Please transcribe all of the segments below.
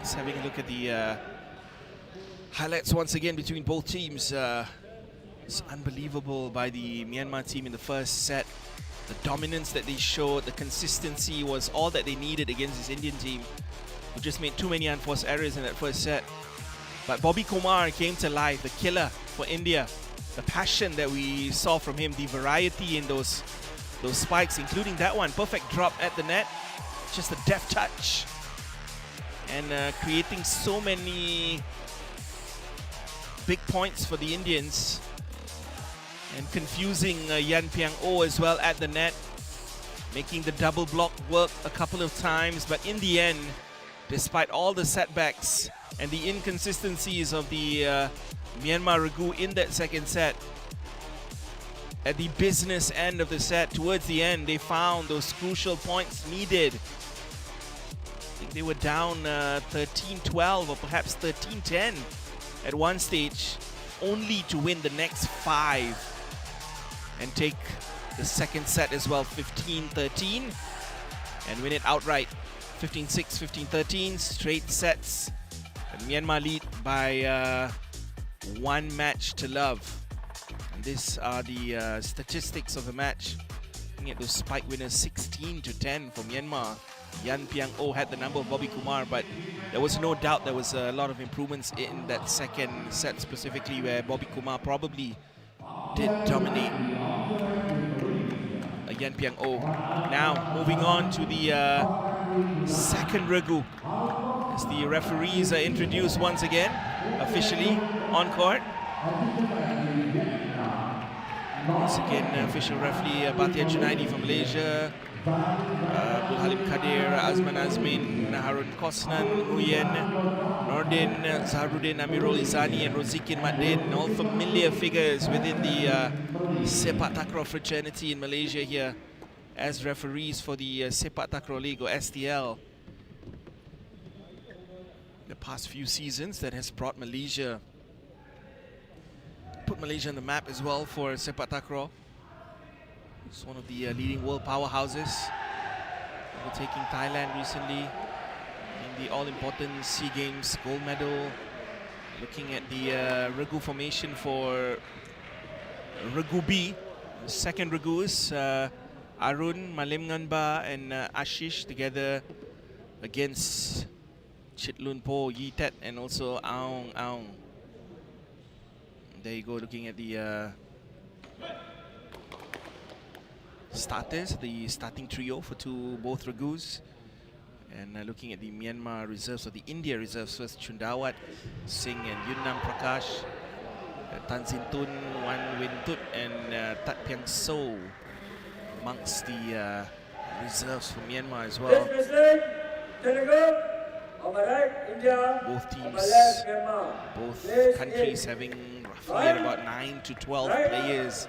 Just having a look at the highlights once again between both teams. It's unbelievable by the Myanmar team in the first set. The dominance that they showed, the consistency was all that they needed against this Indian team, who just made too many unforced errors in that first set. But Bobby Kumar came to life, the killer for India. The passion that we saw from him, the variety in those spikes, including that one, perfect drop at the net, just a deft touch, and creating so many big points for the Indians, and confusing Yan Piang O as well at the net, making the double block work a couple of times. But in the end, despite all the setbacks and the inconsistencies of the Myanmar Regu in that second set, at the business end of the set, towards the end, they found those crucial points needed. I think they were down 13-12 or perhaps 13-10 at one stage, only to win the next 5 and take the second set as well, 15-13, and win it outright, 15-6, 15-13, straight sets. And Myanmar lead by 1 match to love. And these are the statistics of the match. Looking at those spike winners, 16-10 for Myanmar. Yan Piang O had the number of Bobby Kumar, but there was no doubt there was a lot of improvements in that second set specifically, where Bobby Kumar probably did dominate Yan Piang O. Now moving on to the second Regu, as the referees are introduced once again officially on court. Once again, official referee Batia Junaidi from Malaysia, Abdul Halim Kadir, Azman Azmin, Harun Kosnan, Nguyen, Nordin, Zaharuddin, Amirul Izani, and Rozikin Madin, all familiar figures within the Sepaktakraw fraternity in Malaysia here as referees for the Sepaktakraw League, or STL. The past few seasons that has brought Malaysia, put Malaysia on the map as well for Sepaktakraw. It's one of the leading world powerhouses, overtaking Thailand recently in the all-important SEA Games gold medal. Looking at the Regu formation for Regu B, the second Regu is Arun, Malim Nganba, and Ashish together against Chitlun Po, Yi Tet, and also Aung Aung. There you go, looking at the starters, the starting trio for both Regus. And looking at the Myanmar reserves, or the India reserves, first Chundawat, Singh and Yunnam Prakash, Tan Sin Tun, Wan Win Tut, and Tat Piang So amongst the reserves for Myanmar as well. Both teams, both countries having roughly at about 9 to 12 players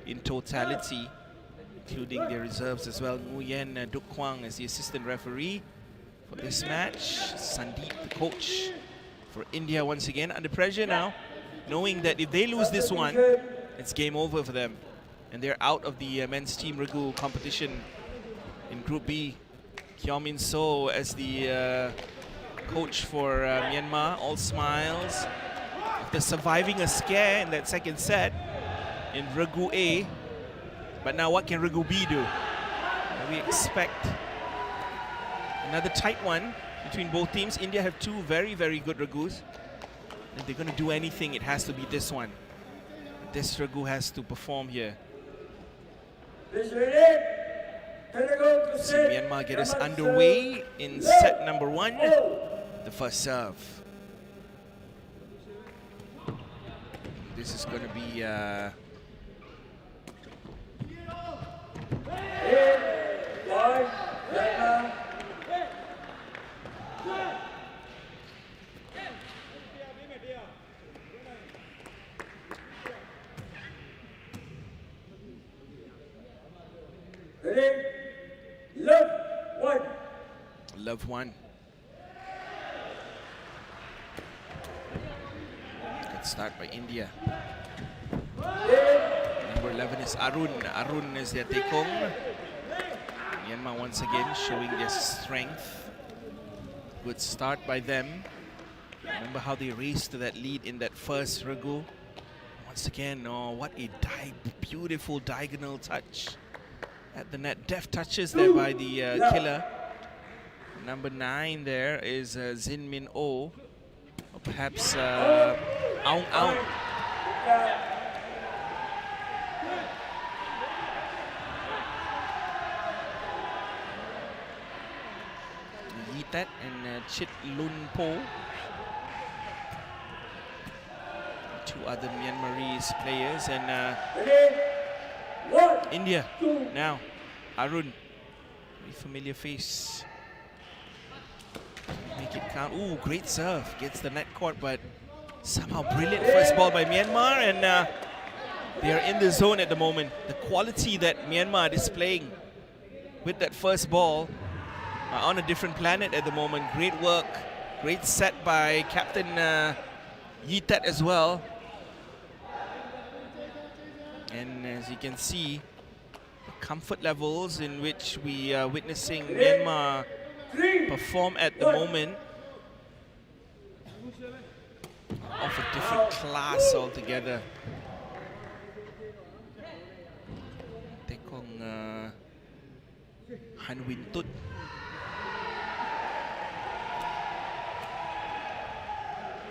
in totality, including their reserves as well. Nguyen Duk Kwang as the assistant referee for this match. Sandeep, the coach for India, once again under pressure now, knowing that if they lose this one, it's game over for them, and they're out of the men's team Regu competition in Group B. Kyaw Min So as the coach for Myanmar, all smiles after surviving a scare in that second set in Regu A. But now what can Regu B do? We expect another tight one between both teams. India have 2 very, very good Regus. If they're going to do anything, it has to be this one. This Regu has to perform here. See Myanmar get us underway in set number 1, the first serve. This is going to be Love one. Good start by India. Number 11 is Arun. Arun is their Tekong. Myanmar once again showing their strength good start by them. Remember how they raced to that lead in that first Regu. Once again, oh, what a beautiful diagonal touch at the net. Deft touches there by the killer. Number 9 there is Zin Min Oh. Or perhaps Aung Aung. Yitat and Chit Lun Po. Two other Myanmarese players, and India now. Arun, very familiar face. Make it count. Ooh, great serve. Gets the net court, but somehow brilliant first ball by Myanmar, and they are in the zone at the moment. The quality that Myanmar is displaying with that first ball are on a different planet at the moment. Great work. Great set by Captain Yitat as well. And as you can see, the comfort levels in which we are witnessing Myanmar perform at the moment of a different class altogether. Tekong Han Win Tut.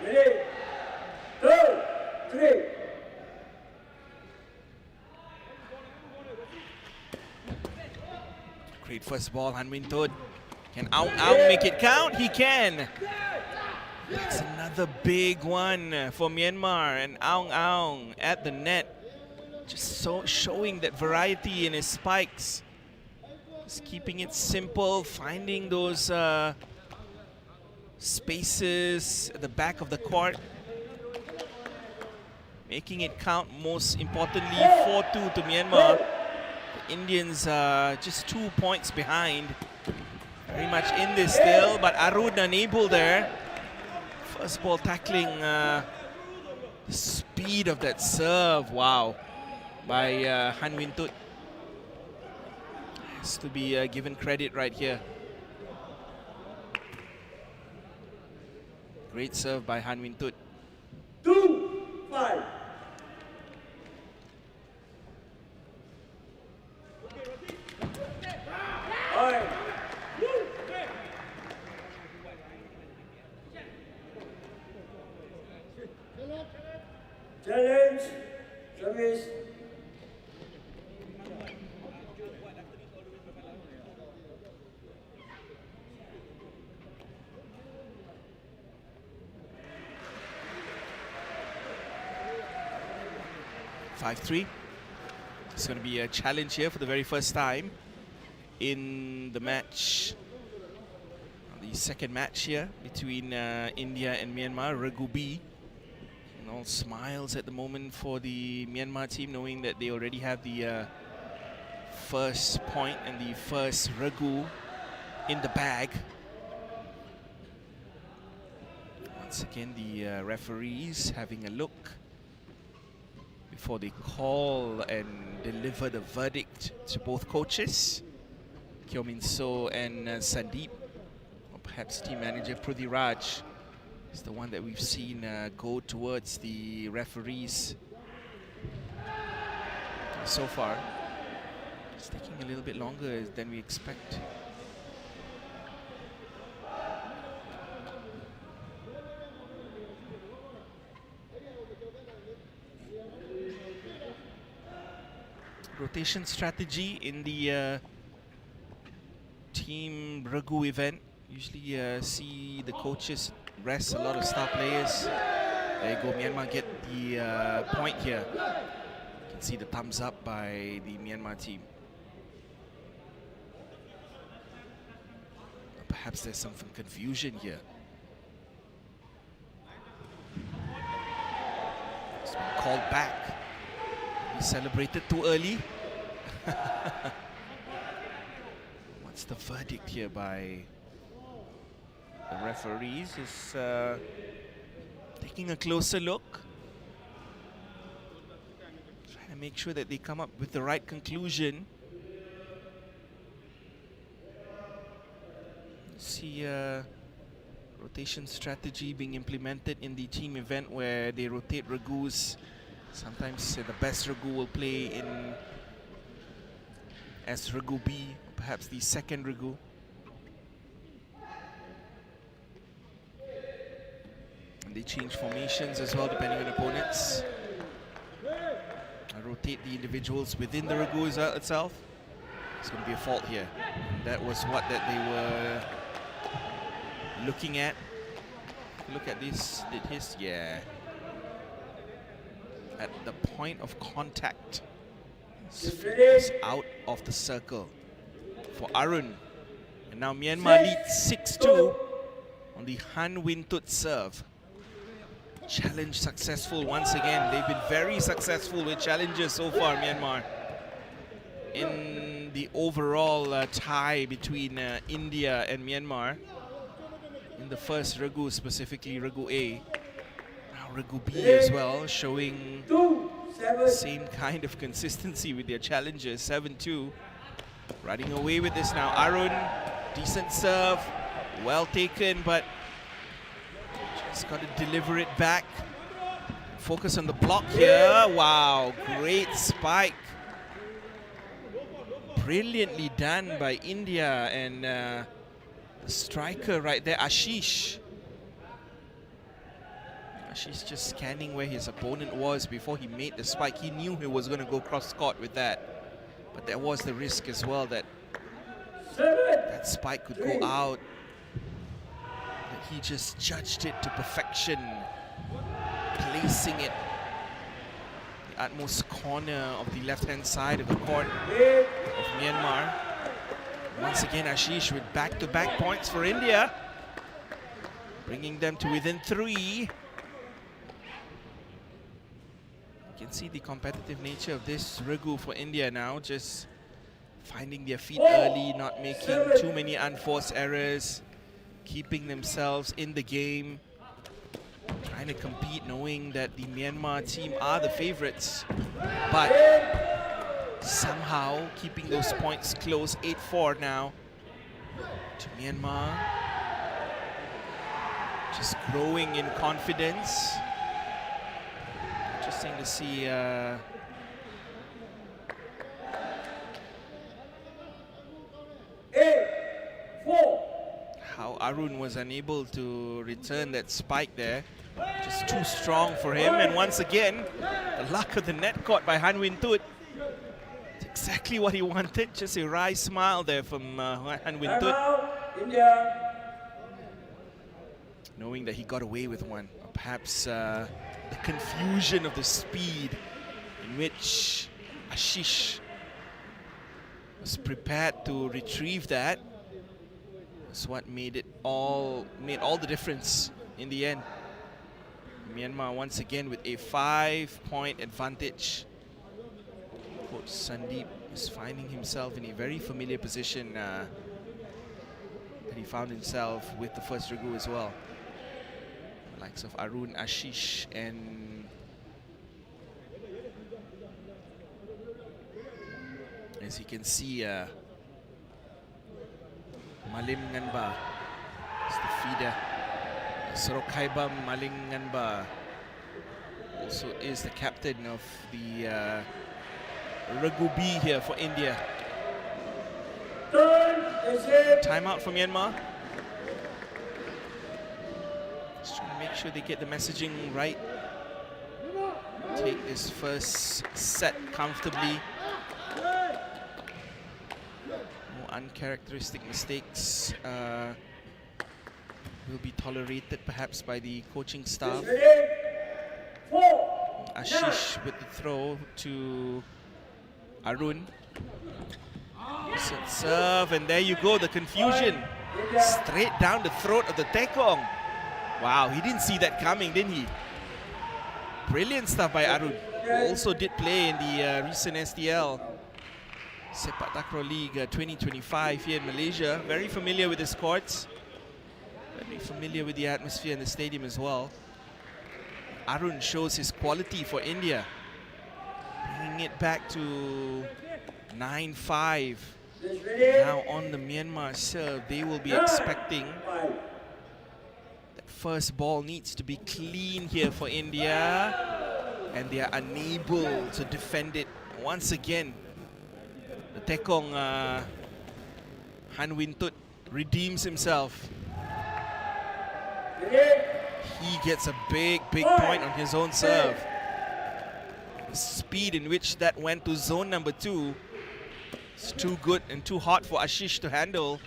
Ready, 2, 3. Great first ball, Han Win Tut. Can Aung Aung make it count? He can. That's another big one for Myanmar, and Aung Aung at the net. Just so showing that variety in his spikes. Just keeping it simple, finding those spaces at the back of the court. Making it count, most importantly, 4-2 to Myanmar. The Indians are just 2 points behind. Very much in this still, but Arun unable there. First ball tackling, the speed of that serve, wow, by Han Win Tut. Has to be given credit right here. Great serve by Han Win Tut. 2-5. Challenge, service. It's going to be a challenge here for the very first time in the match. The second match here between India and Myanmar, Regu B. And all smiles at the moment for the Myanmar team, knowing that they already have the first point and the first Regu in the bag. Once again, the referees having a look before they call and deliver the verdict to both coaches, Kyo Min So and Sandeep, or perhaps team manager Pruthi Raj is the one that we've seen go towards the referees so far. It's taking a little bit longer than we expect. Rotation strategy in the team Regu event. Usually see the coaches rest a lot of star players. There you go, Myanmar get the point here. You can see the thumbs up by the Myanmar team. Perhaps there's some confusion here. It's been called back. We celebrated too early. What's the verdict here by the referees? Is taking a closer look, trying to make sure that they come up with the right conclusion. See rotation strategy being implemented in the team event where they rotate Regus. Sometimes the best Regu will play in as Regu B, perhaps the second Regu. And they change formations as well depending on opponents. Rotate the individuals within the Regu itself. It's going to be a fault here. And that was what that they were looking at. Look at this. Did his? Yeah. At the point of contact. It's out of the circle for Arun. And now Myanmar leads 6-2 on the Han Wintut serve. Challenge successful once again. They've been very successful with challenges so far, Myanmar. In the overall tie between India and Myanmar. In the first Regu, specifically Regu A. Now Regu B as well, showing the same kind of consistency with their challenges. 7-2. Running away with this now. Arun, decent serve. Well taken, but just got to deliver it back. Focus on the block here. Wow, great spike. Brilliantly done by India, and the striker right there, Ashish. Ashish just scanning where his opponent was before he made the spike. He knew he was going to go cross-court with that. But there was the risk as well that that spike could go out. But he just judged it to perfection, placing it the utmost corner of the left-hand side of the court of Myanmar. Once again, Ashish with back-to-back points for India, bringing them to within 3. You can see the competitive nature of this Regu for India now, just finding their feet early, not making too many unforced errors, keeping themselves in the game, trying to compete knowing that the Myanmar team are the favorites, but somehow keeping those points close. 8-4 now to Myanmar. Just growing in confidence. Interesting to see how Arun was unable to return that spike there. Just too strong for him, and once again the luck of the net caught by Han Wintut. It's exactly what he wanted, just a wry smile there from Han Wintut, knowing that he got away with one. Or perhaps the confusion of the speed in which Ashish was prepared to retrieve that is what made all the difference in the end. Myanmar once again with a 5-point advantage. Coach Sandeep is finding himself in a very familiar position that he found himself with the first Regu as well. The likes of Arun, Ashish, and as you can see, Malim Nganba is the feeder. Sorokaiba Maling Nganba also is the captain of the Regu B here for India. Timeout for Myanmar. Just trying to make sure they get the messaging right. Take this first set comfortably. No uncharacteristic mistakes will be tolerated perhaps by the coaching staff. Ashish with the throw to Arun. Set serve, and there you go, the confusion. Straight down the throat of the Tekong. Wow, he didn't see that coming, didn't he? Brilliant stuff by Arun, who also did play in the recent STL Sepaktakraw League 2025 here in Malaysia. Very familiar with his courts. Very familiar with the atmosphere in the stadium as well. Arun shows his quality for India, bringing it back to 9-5. Now on the Myanmar serve, they will be expecting first ball needs to be clean here for India, and they are unable to defend it once again. The Tekong Han Win Tut redeems himself. He gets a big point on his own serve. The speed in which that went to zone number 2 is too good and too hot for Ashish to handle.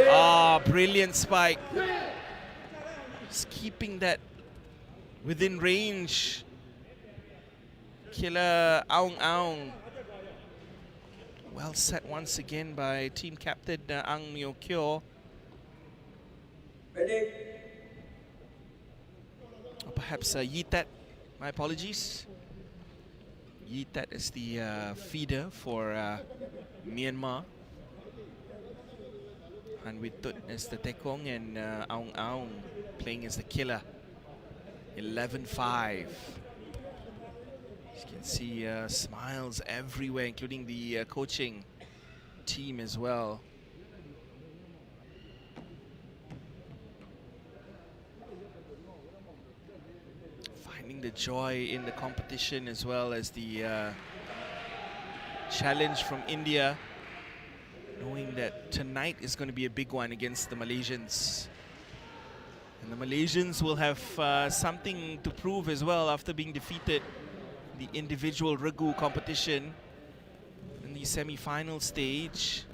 Ah, brilliant spike. Just keeping that within range. Killer Aung Aung. Well set once again by team captain Ang Myo Kyo. Or perhaps Yitat. My apologies. Yitat is the feeder for Myanmar. Han Win Tut as the Tekong, and Aung Aung playing as the killer. 11-5. You can see smiles everywhere, including the coaching team as well. Finding the joy in the competition as well as the challenge from India, knowing that tonight is going to be a big one against the Malaysians. And the Malaysians will have something to prove as well after being defeated in the individual Regu competition in the semi-final stage.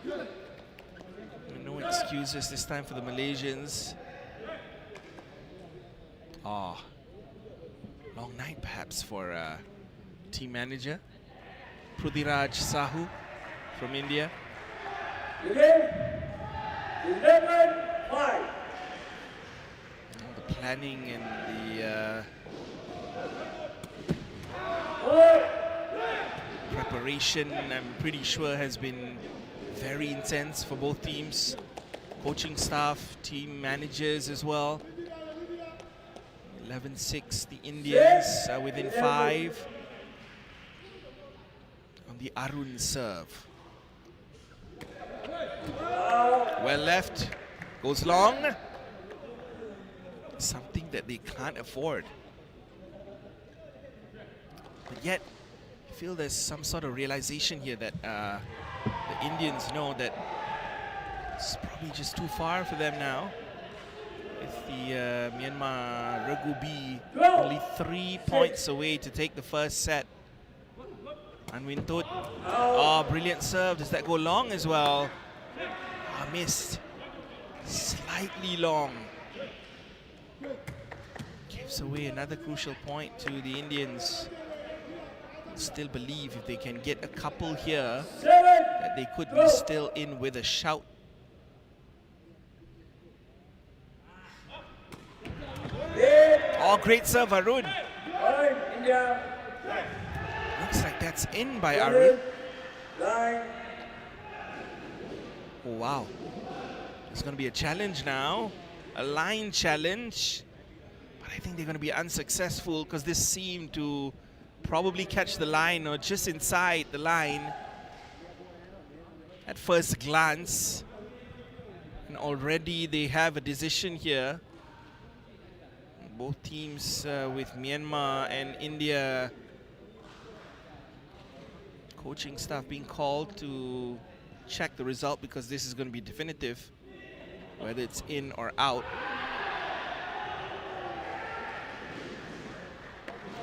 And no excuses this time for the Malaysians. Ah, long night perhaps for team manager Prithviraj Sahu from India. 11-5. The planning and the preparation, I'm pretty sure, has been very intense for both teams. Coaching staff, team managers as well. 11-6, the Indians are within 5 on the Arun serve. Well left, goes long. Something that they can't afford. But yet, I feel there's some sort of realization here that the Indians know that it's probably just too far for them now. With the Myanmar Regu B only 3 points away to take the first set. Han Win Tut. Oh, brilliant serve. Does that go long as well? Ah, missed. Slightly long. Gives away another crucial point to the Indians. Still believe if they can get a couple here, that they could be still in with a shout. Oh, great serve, Arun. Looks like that's in by Arun. Oh, wow. It's going to be a challenge now. A line challenge. But I think they're going to be unsuccessful because this seemed to probably catch the line or just inside the line at first glance. And already they have a decision here. Both teams with Myanmar and India coaching staff being called to check the result because this is going to be definitive, whether it's in or out.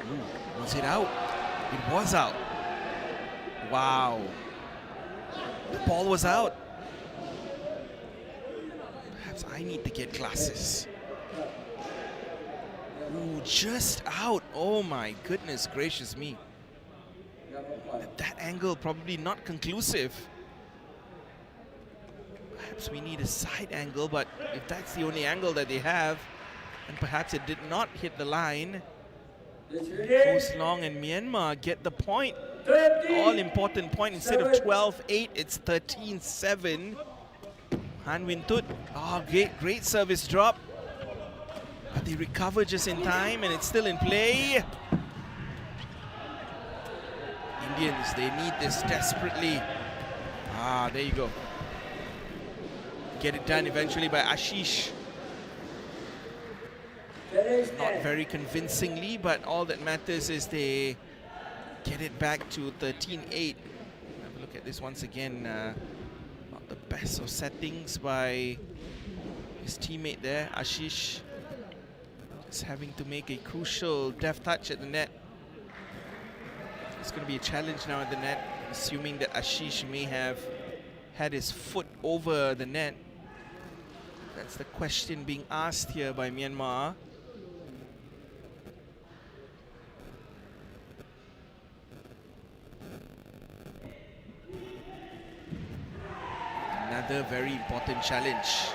Ooh, was it out? It was out. Wow. The ball was out. Perhaps I need to get glasses. Ooh, just out. Oh my goodness gracious me. At that angle, probably not conclusive. Perhaps we need a side angle, but if that's the only angle that they have, and perhaps it did not hit the line, goes long and Myanmar get the point. All important point. Instead of 12-8, it's 13-7. Han Win Tut. Oh, great service drop. But they recover just in time and it's still in play. Indians, they need this desperately. Ah, there you go. get it done eventually by Ashish. Challenge Not 10. very convincingly, but all that matters is they get it back to 13-8. Have a look at this once again. Not the best of settings by his teammate there, Ashish. Just having to make a crucial deft touch at the net. It's going to be a challenge now at the net, assuming that Ashish may have had his foot over the net. That's the question being asked here by Myanmar. Another very important challenge.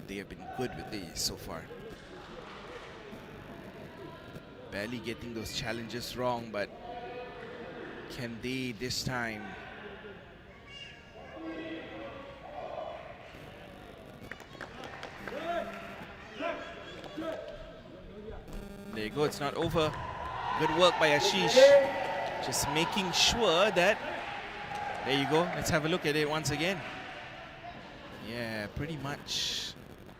They have been good with these so far. Barely getting those challenges wrong, but can they this time? There you go, it's not over. Good work by Ashish. Just making sure that... There you go, let's have a look at it once again. Yeah, pretty much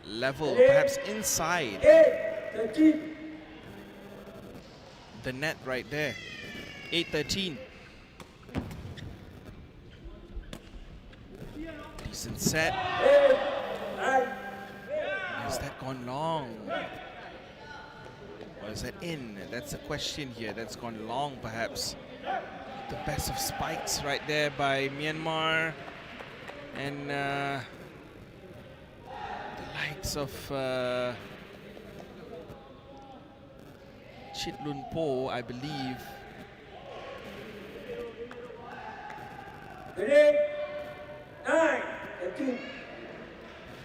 level, perhaps inside the net right there. 8-13. Decent set. Has that gone long? Or is that in? That's the question here. That's gone long, perhaps. The best of spikes right there by Myanmar. And the likes of Chitlun Po, I believe.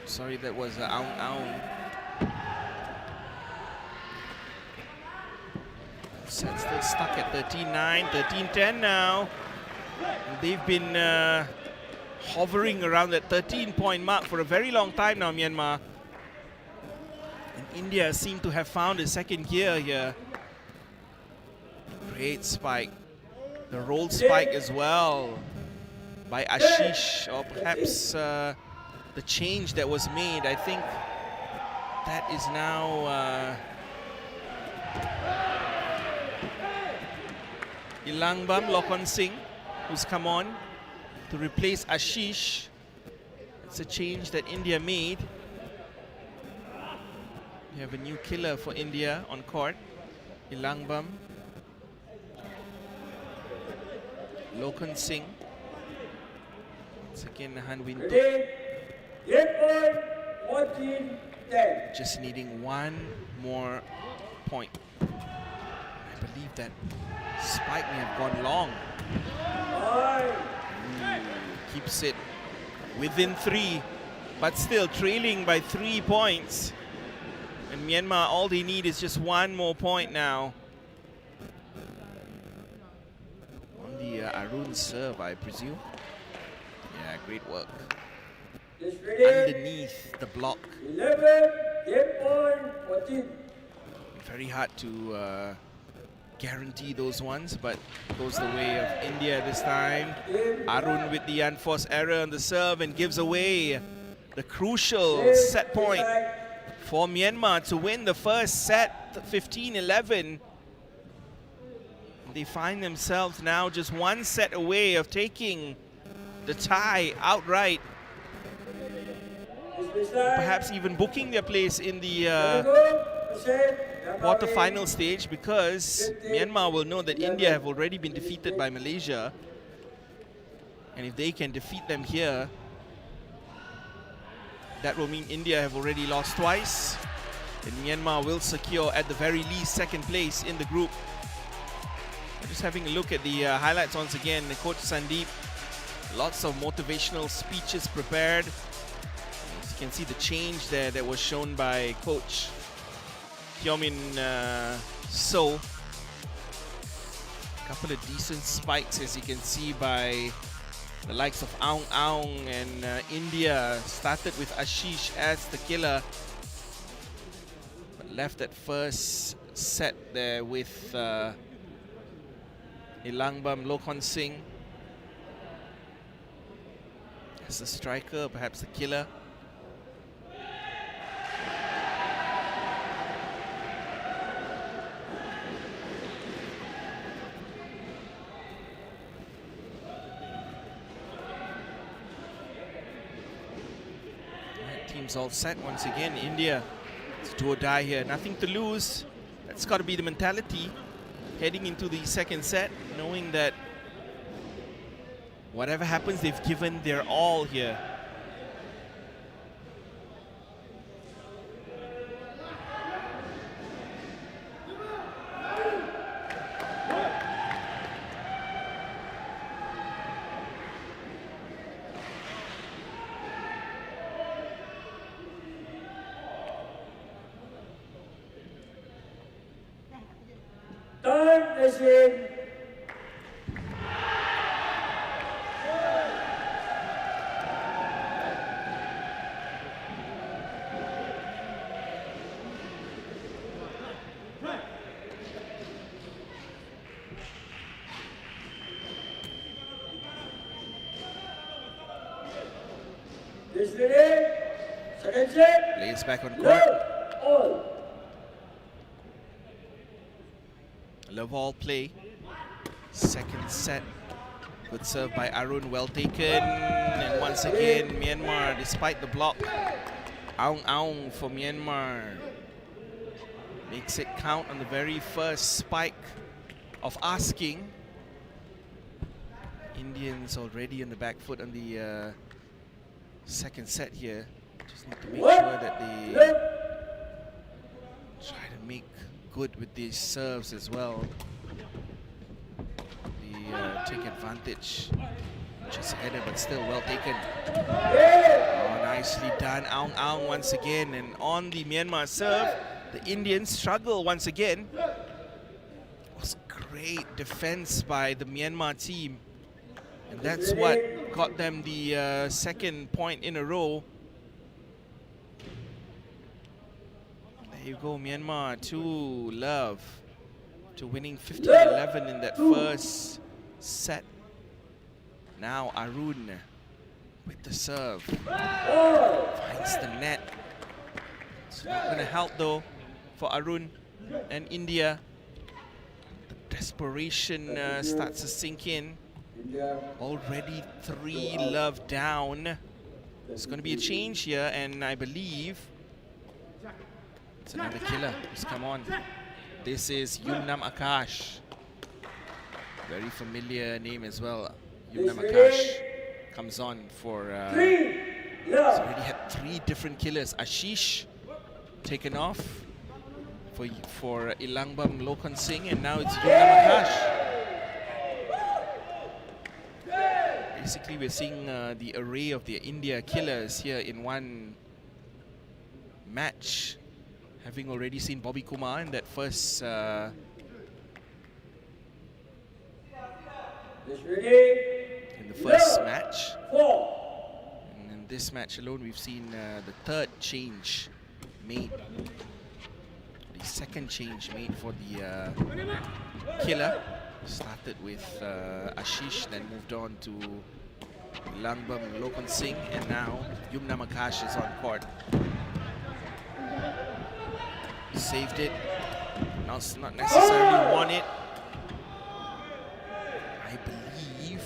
Sorry, that was Aung Aung. Set still stuck at 13-9, 13-10 now. And they've been hovering around that 13-point mark for a very long time now, Myanmar. And India seem to have found a second gear here. Great spike. The roll spike as well by Ashish, or perhaps the change that was made. I think that is now Ilangbam Lokon Singh, who's come on to replace Ashish. It's a change that India made. We have a new killer for India on court, Ilangbam Lokon Singh. Once again, Han Win just needing one more point. I believe that spike may have gone long. Keeps it within 3, but still trailing by 3 points. And Myanmar, all they need is just one more point now. On the Arun serve, I presume. Yeah, great work. Underneath the block. 11, 14. Very hard to guarantee those ones, but goes the way of India this time. Arun with the unforced error on the serve and gives away the crucial set point for Myanmar to win the first set, 15-11. They find themselves now just one set away of taking the tie outright. Perhaps even booking their place in the quarter-final stage, because Myanmar will know that India have already been defeated by Malaysia. And if they can defeat them here, that will mean India have already lost twice. And Myanmar will secure at the very least second place in the group. Just having a look at the highlights once again. Coach Sandeep, lots of motivational speeches prepared. As you can see the change there that was shown by Coach Hyomin So. A couple of decent spikes, as you can see, by the likes of Aung Aung, and India started with Ashish as the killer, but left that first set there with Ilangbam Lokon Singh as the striker, perhaps the killer. Team's all set once again. India, it's do or die here. Nothing to lose. That's got to be the mentality heading into the second set, knowing that whatever happens, they've given their all here. Time machine. This ready. Second set. Plays back on court. Love all. Love all play. Second set. Good serve by Arun, well taken. And once again, Myanmar, despite the block. Aung Aung for Myanmar. Makes it count on the very first spike of asking. Indians already on the back foot on the second set here. Just need to make sure that they try to make good with these serves as well. They take advantage. Just headed, but still well taken. Oh, nicely done. Aung Aung once again. And on the Myanmar serve, the Indians struggle once again. It was great defense by the Myanmar team. And that's what got them the second point in a row. There you go, Myanmar 2-love to winning 15-11 in that first set. Now Arun with the serve. Finds the net. It's not going to help though for Arun and India. The desperation starts to sink in. Already 3-love down. There's going to be a change here, and I believe it's another killer who's come on. This is Yumnam Akash. Very familiar name as well. Yumnam Akash comes on for... he's already had 3 different killers. Ashish taken off for Ilangbam Lokon Singh, and now it's Yumnam Akash. Basically, we're seeing the array of the India killers here in one match. Having already seen Bobby Kumar in that first in the first match. And in this match alone, we've seen the third change made. The second change made for the killer. Started with Ashish, then moved on to Ilangbam Lokon Singh, and now Yumnam Akash is on court. Saved it. Not necessarily won it. I believe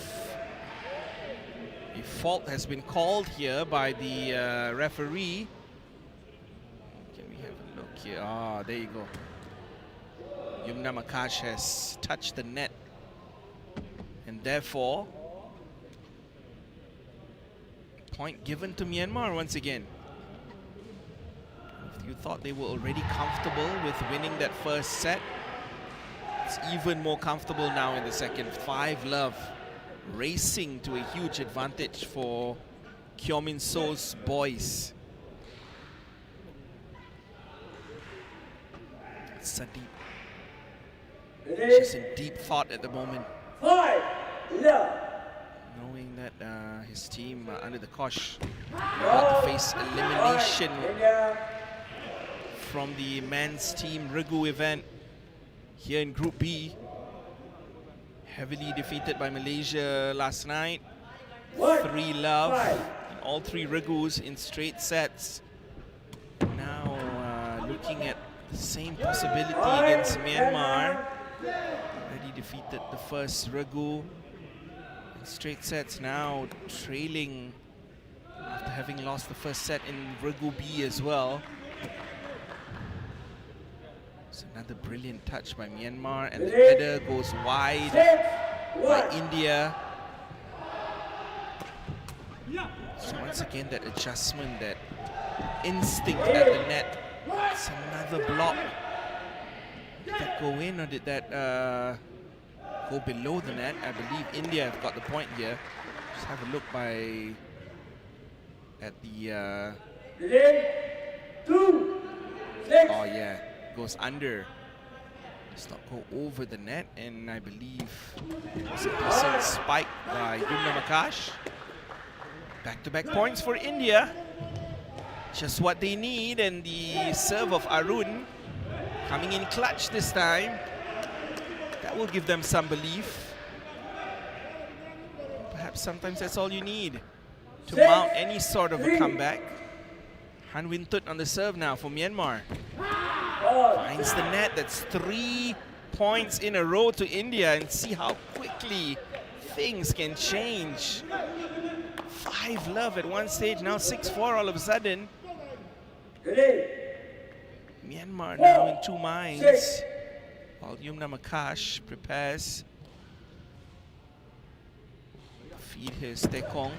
a fault has been called here by the referee. Can we have a look here? Ah, there you go. Yumnam Akash has touched the net, and therefore point given to Myanmar once again. If you thought they were already comfortable with winning that first set, it's even more comfortable now in the second. 5-love, racing to a huge advantage for Kyo Min So's boys. Sandeep. Just in deep thought at the moment. 5-love. Knowing that his team under the cosh about to face elimination from the men's team Regu event here in Group B. Heavily defeated by Malaysia last night. 1. 3 love Five. in all 3 Regus in straight sets. Now looking at the same possibility against Myanmar. Already defeated the first Regu in straight sets, now trailing after having lost the first set in Regu B as well. It's another brilliant touch by Myanmar, and the header goes wide by India. So once again, that adjustment, that instinct at the net. It's another block. Did that go in, or did that go below the net? I believe India have got the point here. Just have a look at the... oh yeah, goes under. Does not go over the net, and I believe it was a decent spike by Yumna Makash. Back-to-back points for India. Just what they need, and the serve of Arun coming in clutch this time. That will give them some belief. Perhaps sometimes that's all you need to mount any sort of a comeback. Han Wintut on the serve now for Myanmar. Finds the net. That's 3 points in a row to India, and see how quickly things can change. 5 love at one stage, now 6-4 all of a sudden. Myanmar now in 2 minds, while Yumna Makash prepares to feed his Tekong.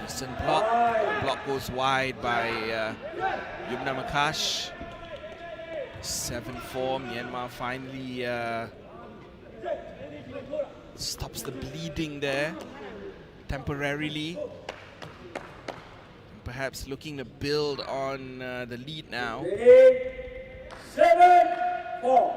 Decent block. The block goes wide by Yumna Makash. 7-4. Myanmar finally stops the bleeding there temporarily. Perhaps looking to build on the lead now. 7-4.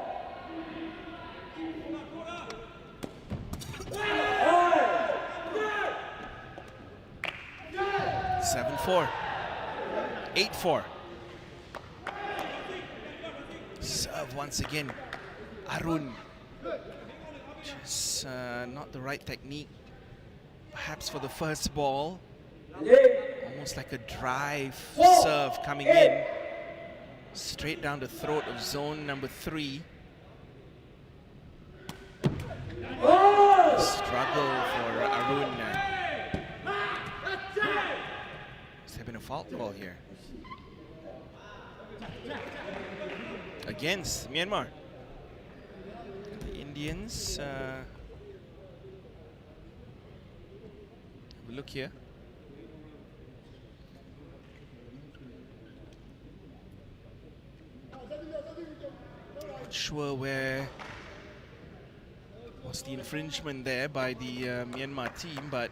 7-4. 8-4. Serve once again. Arun. Just not the right technique. Perhaps for the first ball. Almost like a drive serve coming in. Straight down the throat of zone number 3. Struggle for Arun. Has there been a fault call here? Against Myanmar. The Indians. Have a look here. Not sure where was the infringement there by the Myanmar team, but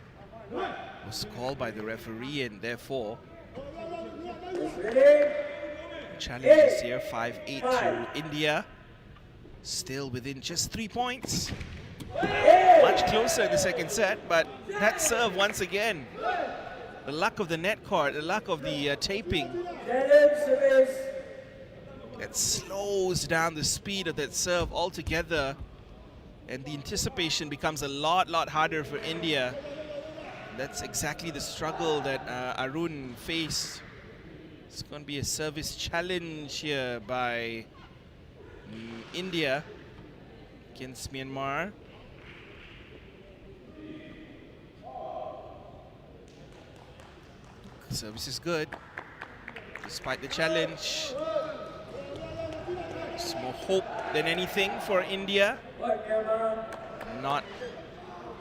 was called by the referee, and therefore challenges here. 5-8 to India. Still within just 3 points. Much closer in the second set, but that serve once again. The luck of the net court, the luck of the taping. That slows down the speed of that serve altogether, and the anticipation becomes a lot harder for India. That's exactly the struggle that Arun faced. It's going to be a service challenge here by India against Myanmar. Service is good, despite the challenge. It's more hope than anything for India. Not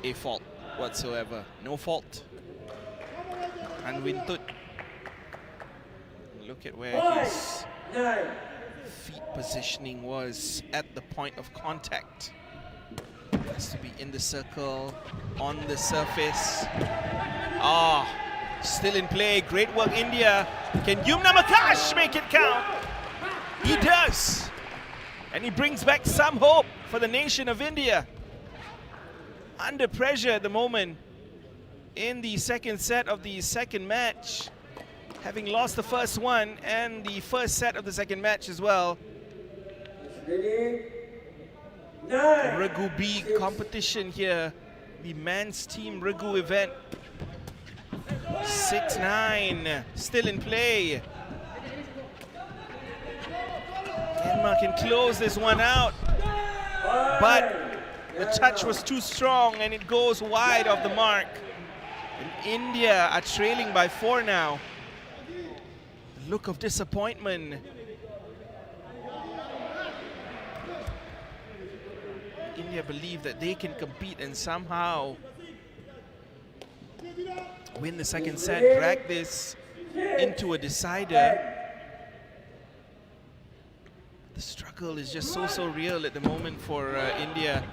a fault whatsoever. No fault. Han Wintut. Look at where his feet positioning was at the point of contact. Has to be in the circle, on the surface. Still in play. Great work, India. Can Yumna Makash make it count? He does. And he brings back some hope for the nation of India. Under pressure at the moment in the second set of the second match. Having lost the first one and the first set of the second match as well. ready. The 9. Regu B competition here, the men's team Regu event. 6-9, still in play. Myanmar can close this one out, but the touch was too strong and it goes wide of the mark. And India are trailing by 4 now. The look of disappointment. India believe that they can compete and somehow win the second set, drag this into a decider. The struggle is just so real at the moment for India.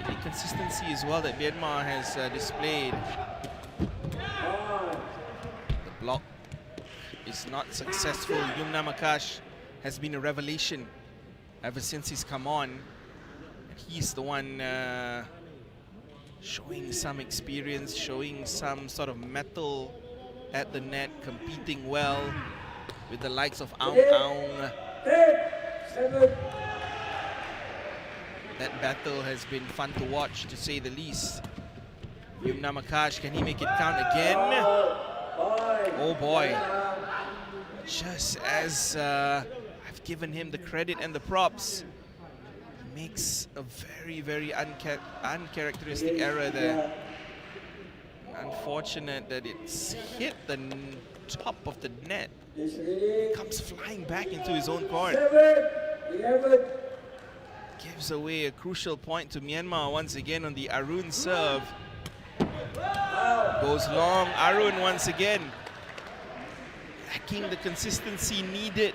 The consistency as well that Myanmar has displayed. The block is not successful. Yumna Makash has been a revelation ever since he's come on. He's the one showing some experience, showing some sort of mettle at the net, competing well with the likes of Aung Aung. 7. That battle has been fun to watch, to say the least. Yumna Makash, can he make it count again? Oh boy. Just as I've given him the credit and the props, makes a very uncharacteristic error there. Unfortunate that it's hit the top of the net. Comes flying back into his own court. 7. 11. Gives away a crucial point to Myanmar once again on the Arun serve. Goes long, Arun once again. Lacking the consistency needed.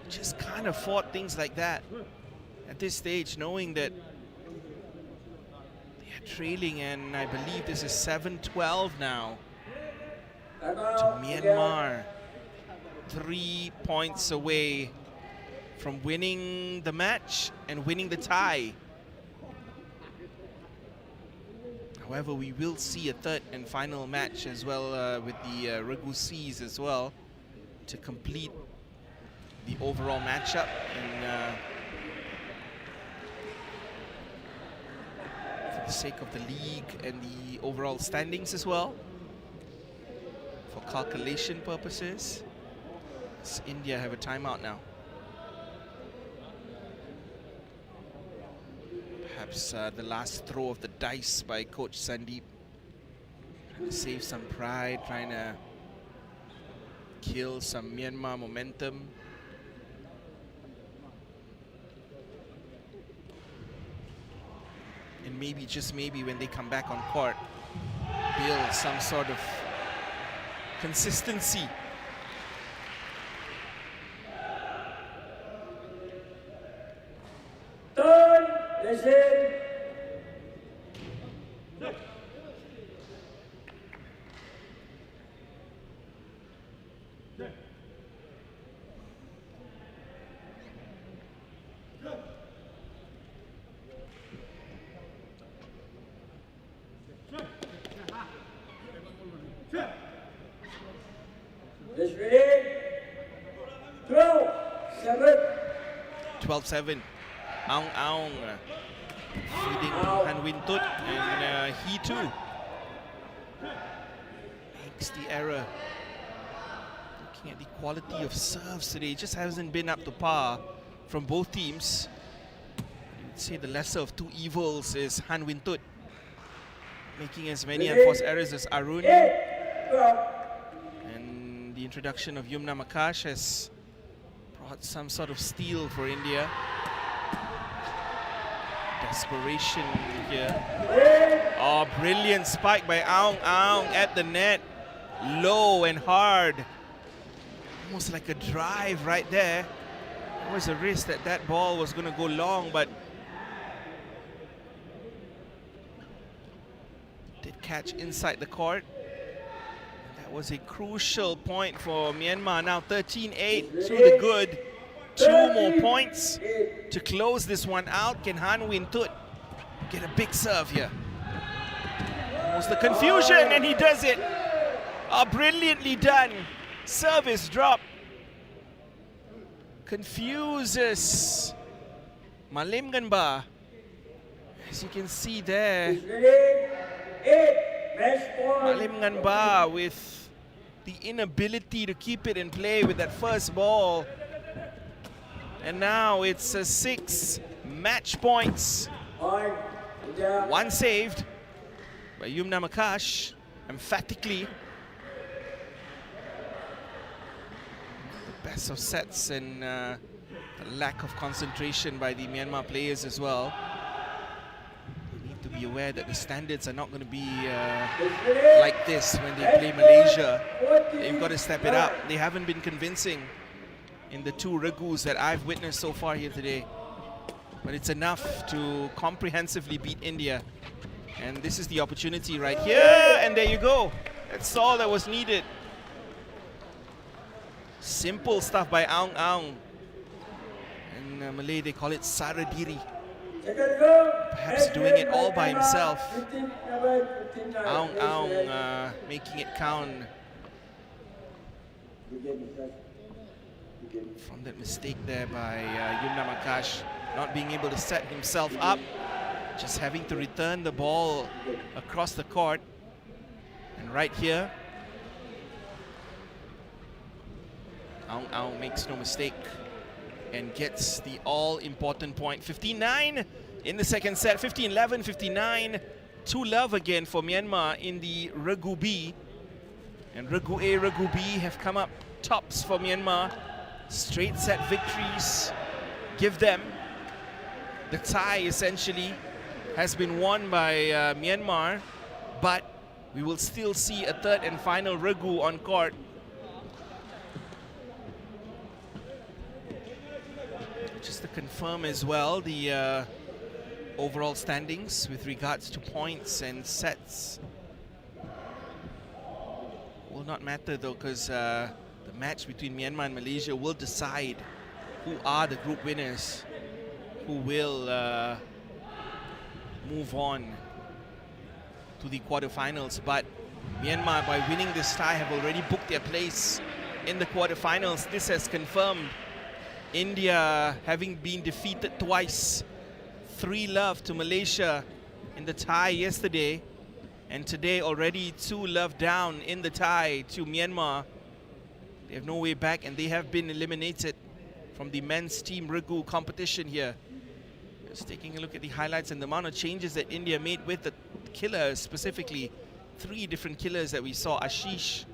Just can't afford things like that at this stage, knowing that they are trailing, and I believe this is 7-12 now to Myanmar. 3 points away from winning the match and winning the tie. However, we will see a third and final match as well with the Regu C's as well to complete the overall matchup, and for the sake of the league and the overall standings as well, for calculation purposes. Does India have a timeout now? Perhaps the last throw of the dice by Coach Sandeep, trying to save some pride, trying to kill some Myanmar momentum. And maybe, just maybe, when they come back on court, build some sort of consistency. Third, listen. Is ready. 12-7. 12-7. Aung Aung feeding Han Win Tut, and he too makes the error. Looking at the quality of serves today, it just hasn't been up to par from both teams. You would say the lesser of two evils is Han Win Tut, making as many unforced errors as Arun. And the introduction of Yumna Makash has brought some sort of steal for India. Desperation here. Oh, brilliant spike by Aung Aung at the net. Low and hard. Almost like a drive right there. There was a risk that that ball was going to go long, but did catch inside the court. That was a crucial point for Myanmar. Now 13-8 through the good. 2 more points to close this one out. Can Han Win Tut get a big serve here? Almost the confusion, and he does it. Oh, brilliantly done. Service drop. confuses Malim Ganba. As you can see there, Is ready. 8. Match point. Malim Ganba with the inability to keep it in play with that first ball. And now it's a 6 match points. Point. India. One saved by Yumna Makash, emphatically. The best of sets and the lack of concentration by the Myanmar players as well. You need to be aware that the standards are not going to be like this when they play Malaysia. They've got to step it up. They haven't been convincing in the 2 Regus that I've witnessed so far here today. But it's enough to comprehensively beat India. And this is the opportunity right here, and there you go. That's all that was needed. Simple stuff by Aung Aung. In Malay, they call it Saradiri. Perhaps doing it all by himself. Aung Aung making it count from that mistake there by Yumna Makash, not being able to set himself up, just having to return the ball across the court. And right here, Aung Aung makes no mistake and gets the all-important point. 59 in the second set, 15-11, 59. 2-love again for Myanmar in the Regu B. And Regu A, Regu B have come up tops for Myanmar. Straight set victories give them. The tie essentially has been won by Myanmar, but we will still see a third and final Regu on court. Just to confirm as well the overall standings with regards to points and sets. Will not matter though, because the match between Myanmar and Malaysia will decide who are the group winners, who will move on to the quarterfinals. But Myanmar, by winning this tie, have already booked their place in the quarterfinals. This has confirmed India having been defeated twice. 3-love to Malaysia in the tie yesterday, and today already 2-love down in the tie to Myanmar. They have no way back, and they have been eliminated from the men's team Regu competition here. Just taking a look at the highlights and the amount of changes that India made with the killers, specifically 3 different killers that we saw. Ashish,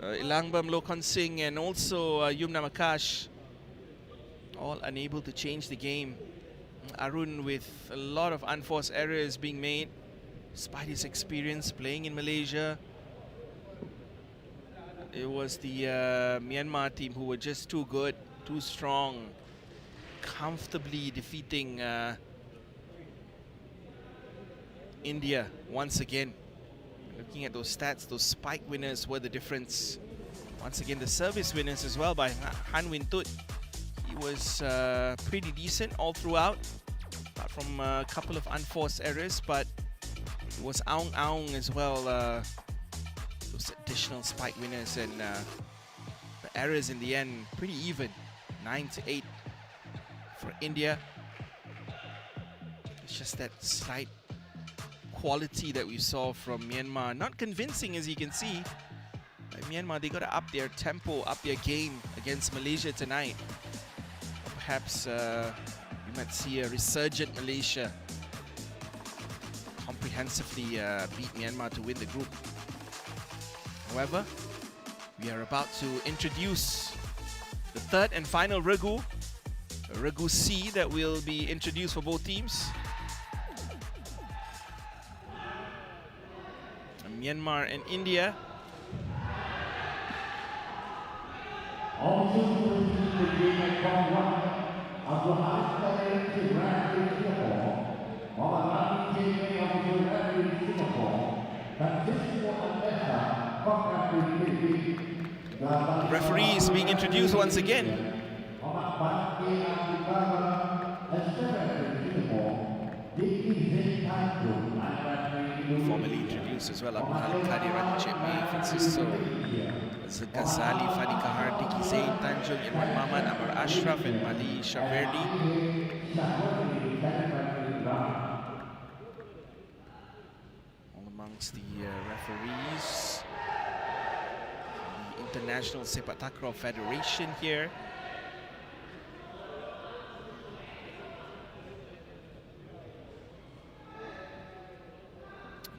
Ilangbam Lokon Singh, and also Yumna Makash, all unable to change the game. Arun with a lot of unforced errors being made, despite his experience playing in Malaysia. It was the Myanmar team who were just too good, too strong, comfortably defeating India once again. Looking at those stats, those spike winners were the difference. Once again, the service winners as well by Han Win Tut. He was pretty decent all throughout, apart from a couple of unforced errors, but it was Aung Aung as well, those additional spike winners, and the errors in the end pretty even, 9-8 for India. It's just that slight quality that we saw from Myanmar. Not convincing, as you can see. By Myanmar, they got to up their tempo, up their game against Malaysia tonight. Perhaps we might see a resurgent Malaysia comprehensively beat Myanmar to win the group. However, we are about to introduce the third and final Regu, Regu C, that will be introduced for both teams. Myanmar and India. Referee is being introduced once again. Formally introduced Bagus as well. Abu Al-Qadir, Regu A, Francisco Ghazali, Fadi Kahar, Diki Zain, Tanjung, Irwan Mahmad, Amar Ashraf, and Mali Shaverdi. All amongst the referees from the International Sepaktakraw Federation here.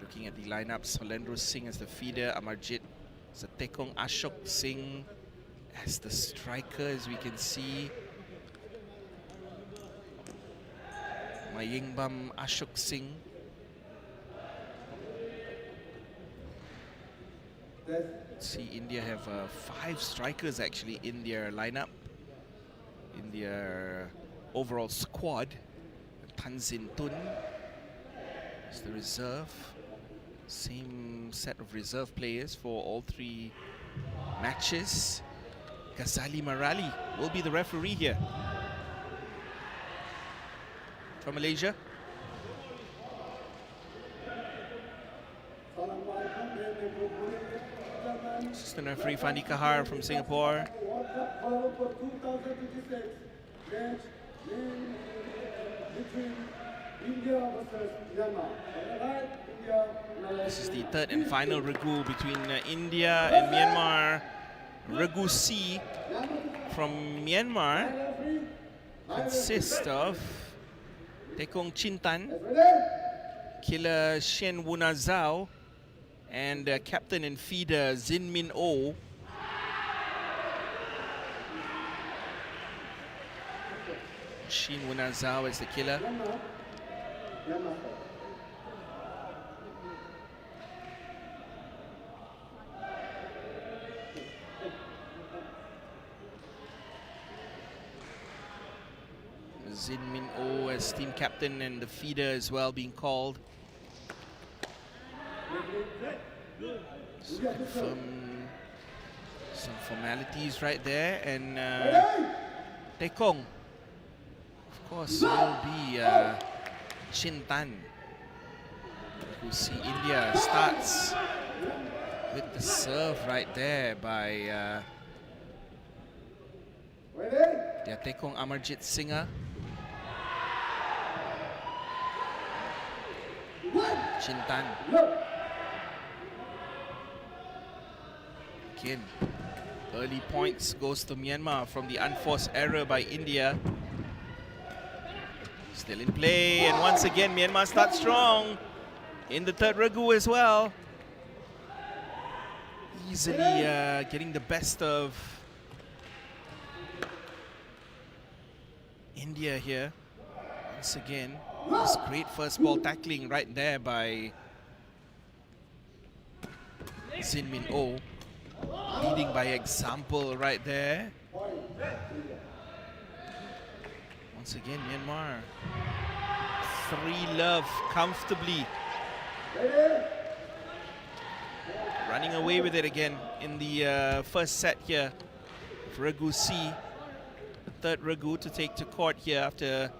Looking at the lineups, Holendro Singh as the feeder, Amarjit Satekong, Ashok Singh as the striker, as we can see. Mayingbam Ashok Singh. See, India have 5 strikers actually in their lineup, in their overall squad. Tanzin Tun is the reserve. Same set of reserve players for all 3 matches. Ghazali Marali will be the referee here. From Malaysia. Assistant referee Fandi Kahar from Singapore. This is the third and final Regu between India and Myanmar. Regu C from Myanmar consists of Tekong Chintan, Killer Shen Wunazao, and captain and feeder Zin Min O. Shin Wunazao is the killer. Zin Min O as team captain and the feeder as well being called. So confirm some formalities right there, and Tekong, of course, will be Chin Tan. You see India starts with the serve right there by their Tekong Amarjit Singh. Chin Tan. Again, early points goes to Myanmar from the unforced error by India. Still in play, and once again Myanmar starts strong in the third Regu as well. Easily getting the best of India here. Once again, this great first ball tackling right there by Zin Min O. Leading by example right there. Once again, Myanmar 3-love comfortably. Running away with it again in the first set here. Regu C, the third Regu to take to court here after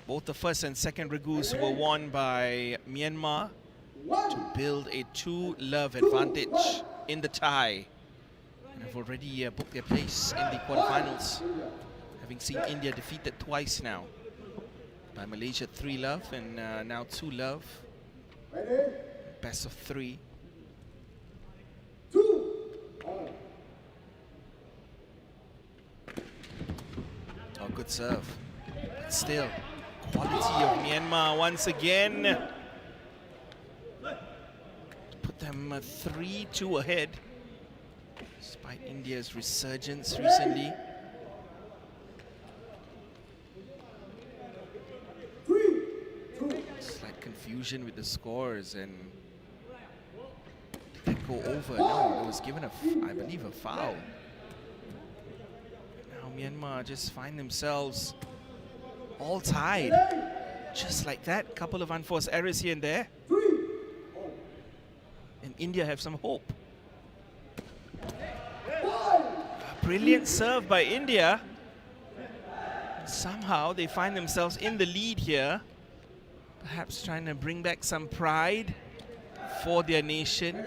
both the first and second Regus were won by Myanmar to build a 2-love advantage in the tie, and have already booked their place in the quarterfinals, having seen India defeated twice now by Malaysia 3-love and now 2-love. Best of 3. Oh, good serve. But still, quality of Myanmar once again. Put them 3-2 ahead, despite India's resurgence recently. Slight confusion with the scores, and did that go over? No, it was given I believe a foul. Now Myanmar just find themselves all tied, just like that. Couple of unforced errors here and there, and India have some hope. A brilliant serve by India. Somehow they find themselves in the lead here, perhaps trying to bring back some pride for their nation.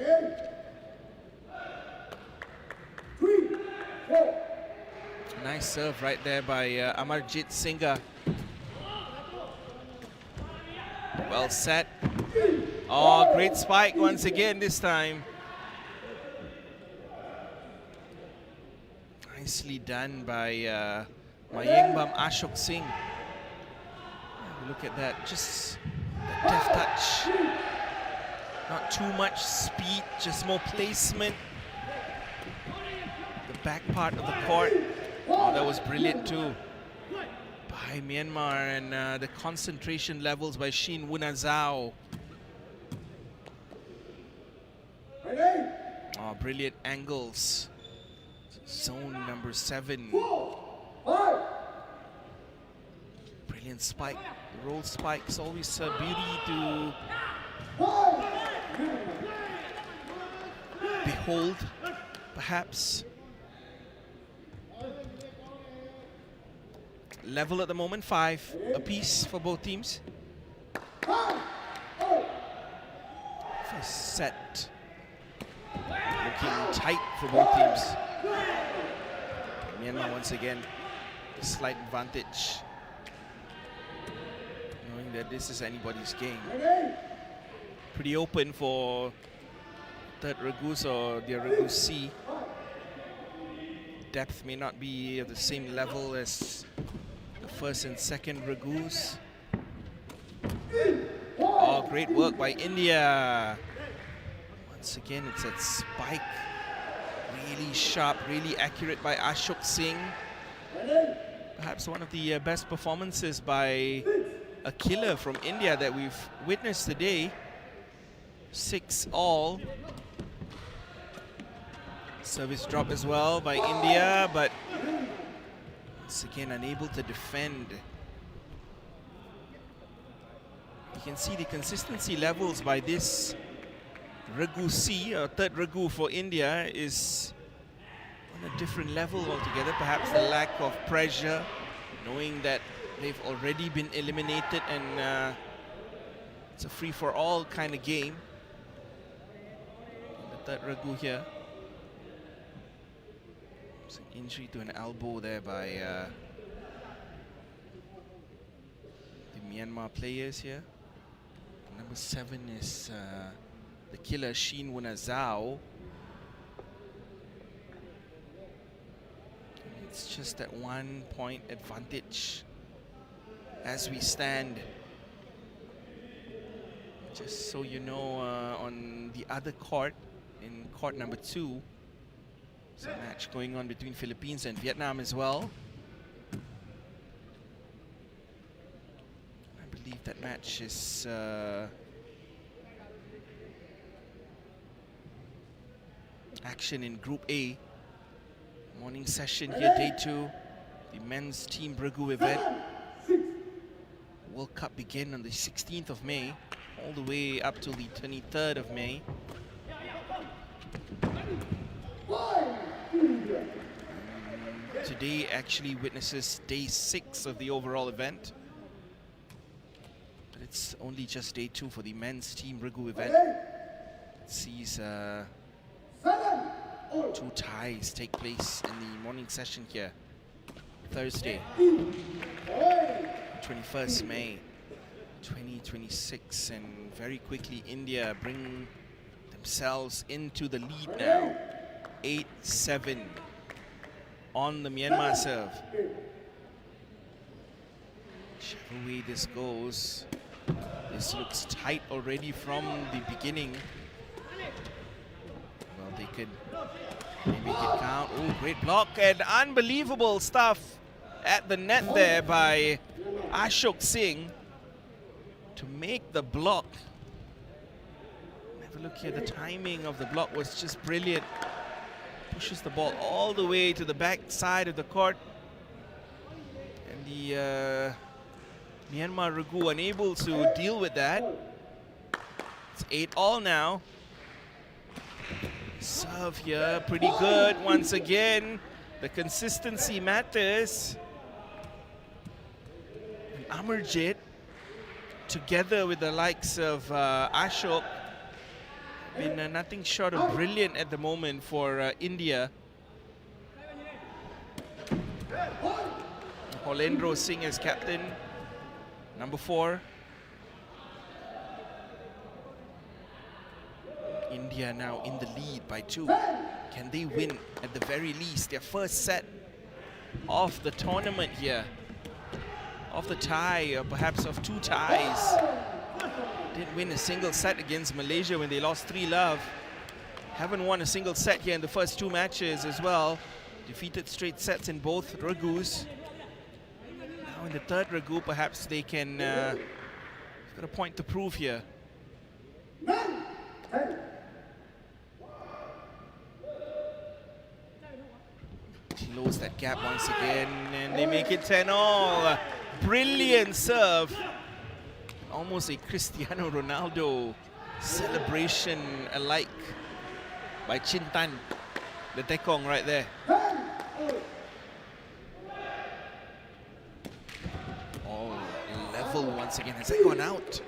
3, 4. Nice serve right there by Amarjit Singha. Well set. Oh, great spike once again this time. Nicely done by Mayengbam Ashok Singh. Look at that, just a deft touch. Not too much speed, just more placement. The back part of the court. Oh, that was brilliant too by Myanmar, and the concentration levels by Shin Wunazao. Oh, brilliant angles. Zone number 7. Brilliant spike. The roll spike's always a beauty to behold, perhaps. Level at the moment, 5 apiece for both teams. First set. Looking tight for both teams. Myanmar once again, a slight advantage. Knowing that this is anybody's game. Pretty open for third Regus or the Regu C. Depth may not be at the same level as the first and second Regus. Oh, great work by India. Once again, it's that spike. Really sharp, really accurate by Ashok Singh. Perhaps one of the best performances by a killer from India that we've witnessed today. 6-all. Service drop as well by India, but once again unable to defend. You can see the consistency levels by this Regu C, or third Regu for India, is on a different level altogether. Perhaps the lack of pressure, knowing that they've already been eliminated and it's a free-for-all kind of game. And the third Regu here. It's an injury to an elbow there by the Myanmar players here. Number 7 is the killer Shin Wunazao. It's just that 1 point advantage as we stand. Just so you know, on the other court, in court number 2, there's a match going on between Philippines and Vietnam as well. I believe that match is action in Group A. Morning session here, day 2. The men's team Regu event. World Cup begin on the 16th of May, all the way up till the 23rd of May. Today actually witnesses day 6 of the overall event. But it's only just day 2 for the men's team Regu event. It sees 2 ties take place in the morning session here. Thursday, 21st May 2026, and very quickly India bring themselves into the lead now. 8-7 on the Myanmar serve. Whichever way this goes, this looks tight already from the beginning. Well, they could maybe get count. Oh, great block and unbelievable stuff at the net there by Ashok Singh to make the block. Have a look here, the timing of the block was just brilliant. Pushes the ball all the way to the back side of the court. And the Myanmar Regu unable to deal with that. It's 8-all now. Serve here, pretty good once again. The consistency matters. And Amarjit, together with the likes of Ashok, been nothing short of brilliant at the moment for India. Holendro Singh as captain, number 4. India now in the lead by 2. Can they win at the very least their first set of the tournament here? Of the tie, or perhaps of 2 ties. Didn't win a single set against Malaysia when they lost 3-love. Haven't won a single set here in the first 2 matches as well. Defeated straight sets in both Regus. Now in the third Regu, perhaps they can got a point to prove here. Close that gap once again, and they make it 10-all. Brilliant serve. Almost a Cristiano Ronaldo celebration alike by Chin Tan, the Tekong right there. Oh, level once again. Has that gone out?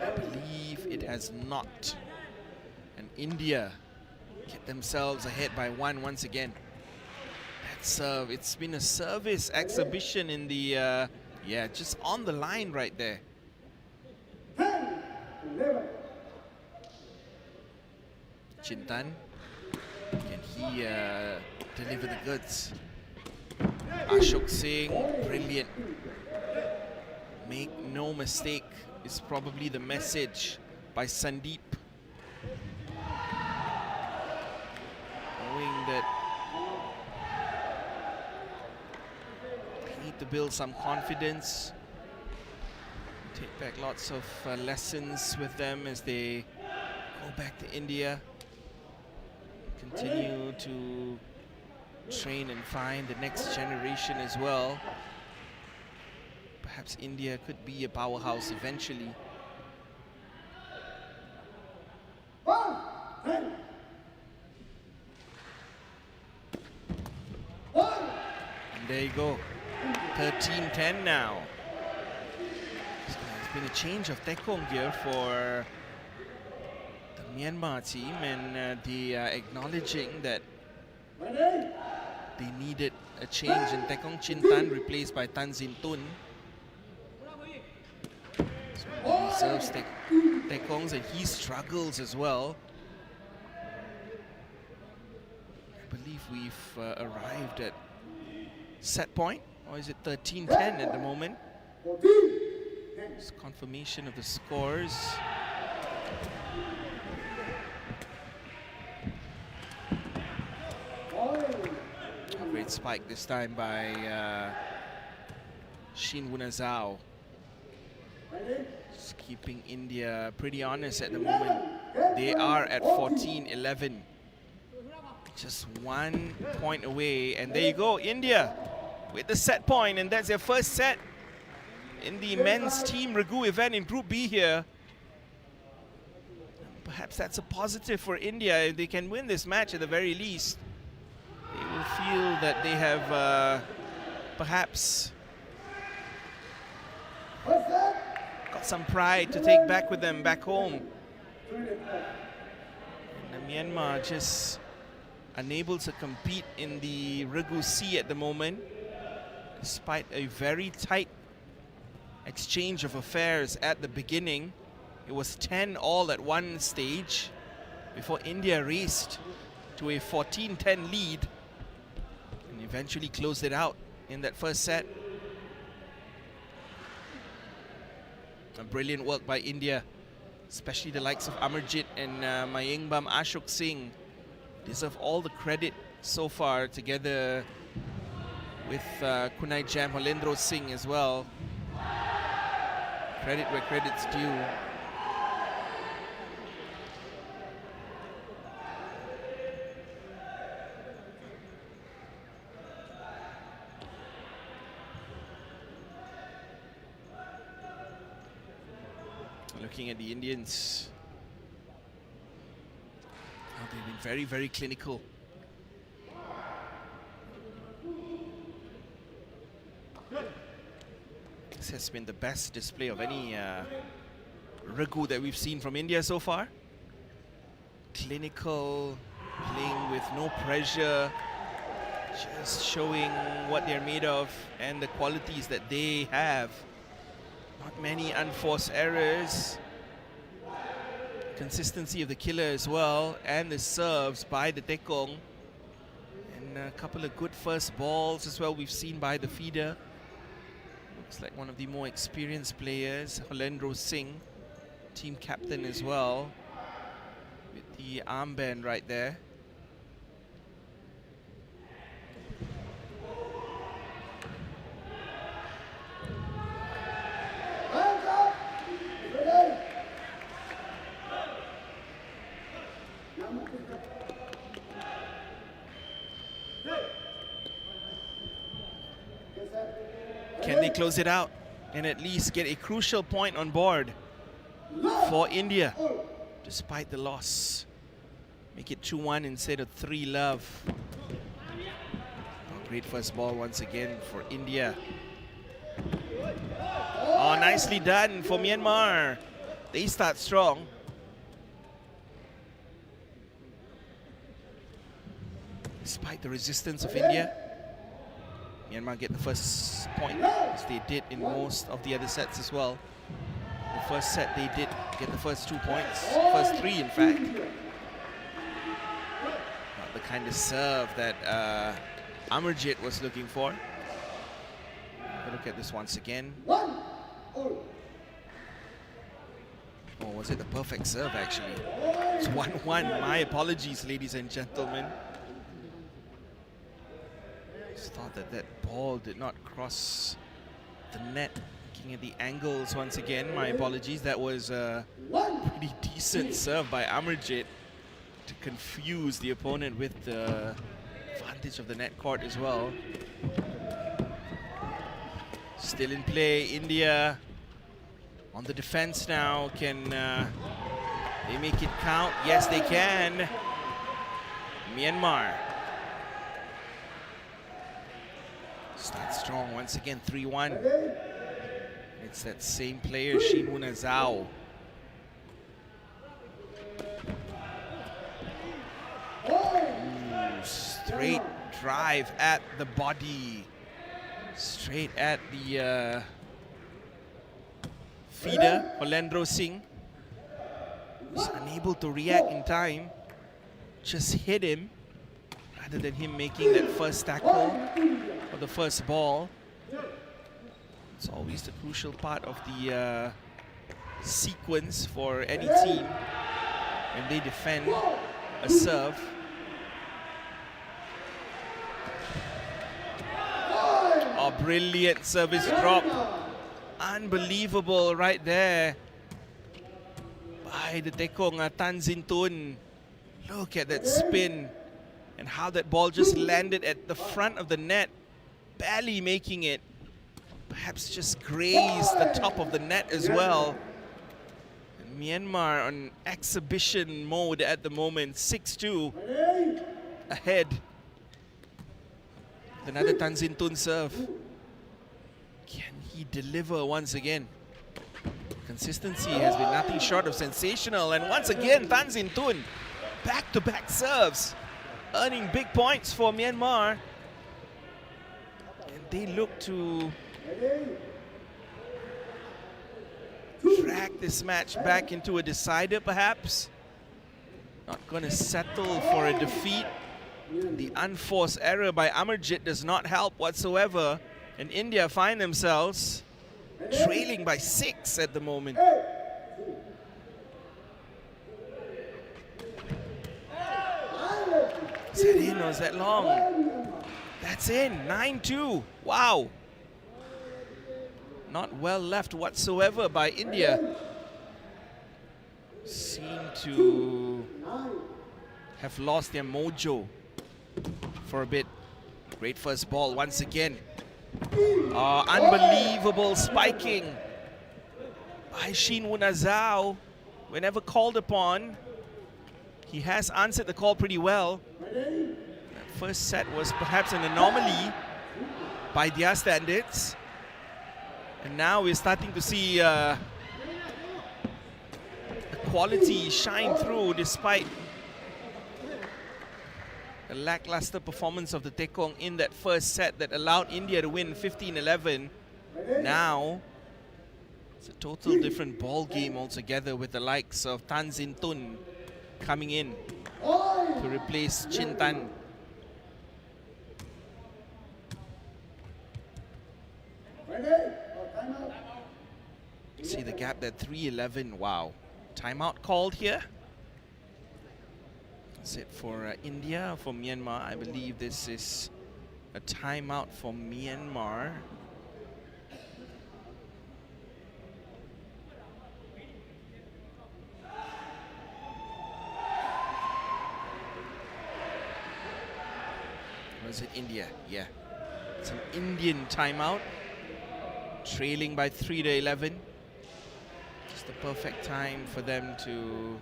I believe it has not. And India get themselves ahead by 1 once again. That serve, it's been a service exhibition in the, yeah, just on the line right there. Chintan, can he deliver the goods? Ashok Singh, brilliant. Make no mistake is probably the message by Sandeep. Knowing that they need to build some confidence, take back lots of lessons with them as they go back to India, continue to train and find the next generation as well. Perhaps India could be a powerhouse eventually. And there you go, 13-10 now. There's been a change of Tekong here for the Myanmar team, and they are acknowledging that they needed a change in Tekong. Chin Tan replaced by Tan Zin Tun. So he reserves Tekong's, and he struggles as well. I believe we've arrived at set point, or is it 13-10 at the moment? It's confirmation of the scores. A great spike this time by Shin Wunazao. Just keeping India pretty honest at the moment. They are at 14-11. Just 1 point away, and there you go, India with the set point, and that's their first set in the men's team Regu event in Group B here. Perhaps that's a positive for India. If they can win this match at the very least, they will feel that they have perhaps got some pride to take back with them back home. And Myanmar just unable to compete in the Regu C at the moment, despite a very tight exchange of affairs at the beginning. It was 10-all at one stage before India raced to a 14-10 lead and eventually closed it out in that first set. A brilliant work by India, especially the likes of Amarjit and Mayengbam Ashok Singh deserve all the credit so far, together with Kunai Jam Holendro Singh as well. Credit where credit's due. Looking at the Indians, they've been very, very clinical. This has been the best display of any Regu that we've seen from India so far. clinical, playing with no pressure, just showing what they're made of and the qualities that they have. Not many unforced errors. Consistency of the killer as well, and the serves by the Tekong. And a couple of good first balls as well we've seen by the feeder. Looks like one of the more experienced players, Regu Singh, team captain as well, with the armband right there. Can they close it out and at least get a crucial point on board for India, despite the loss? Make it 2-1 instead of 3-love. Oh, great first ball once again for India. Oh, nicely done for Myanmar. They start strong. Despite the resistance of India, Myanmar get the first point, as they did in most of the other sets as well. The first set they did get the first 2 points, first 3 in fact. Not the kind of serve that Amarjit was looking for. Have a look at this once again. Oh, was it the perfect serve actually? It's 1-1, my apologies ladies and gentlemen. Just thought that that ball did not cross the net. Looking at the angles once again, my apologies. That was a pretty decent serve by Amarjit to confuse the opponent with the advantage of the net court as well. Still in play, India on the defense now. Can they make it count? Yes, they can. Myanmar start strong once again, 3-1. It's that same player, Shinwuna Zhao. Ooh, straight drive at the body. Straight at the feeder, Regu Singh. Was unable to react in time. Just hit him, rather than him making that first tackle or the first ball. It's always the crucial part of the sequence for any team when they defend a serve. Oh, brilliant service drop. Unbelievable right there by the Tekong Tan Zintun. Look at that spin and how that ball just landed at the front of the net, barely making it. Perhaps just grazed the top of the net as well. And Myanmar on exhibition mode at the moment, 6-2 ahead. Another Tan Zintun serve. Can he deliver once again? Consistency has been nothing short of sensational. And once again, Tan Zintun, back-to-back serves, earning big points for Myanmar. And they look to drag this match back into a decider, perhaps. Not going to settle for a defeat. The unforced error by Amarjit does not help whatsoever. And India find themselves trailing by 6 at the moment. Is that in or is that long? That's in, 9-2, wow. Not well left whatsoever by India. Seem to have lost their mojo for a bit. Great first ball once again. Unbelievable spiking by Shinwuna Zhao. Whenever called upon, he has answered the call pretty well. That first set was perhaps an anomaly by their standards. And now we're starting to see the quality shine through despite A lackluster performance of the Tekong in that first set that allowed India to win 15-11. Now, it's a total different ball game altogether with the likes of Tan Sin Tun coming in to replace Chin Tan. See the gap there, 3-11. Wow. Timeout called here. Is it for India or for Myanmar? I believe this is a timeout for Myanmar. Or is it India? Yeah. It's an Indian timeout. Trailing by 3-11. Just the perfect time for them to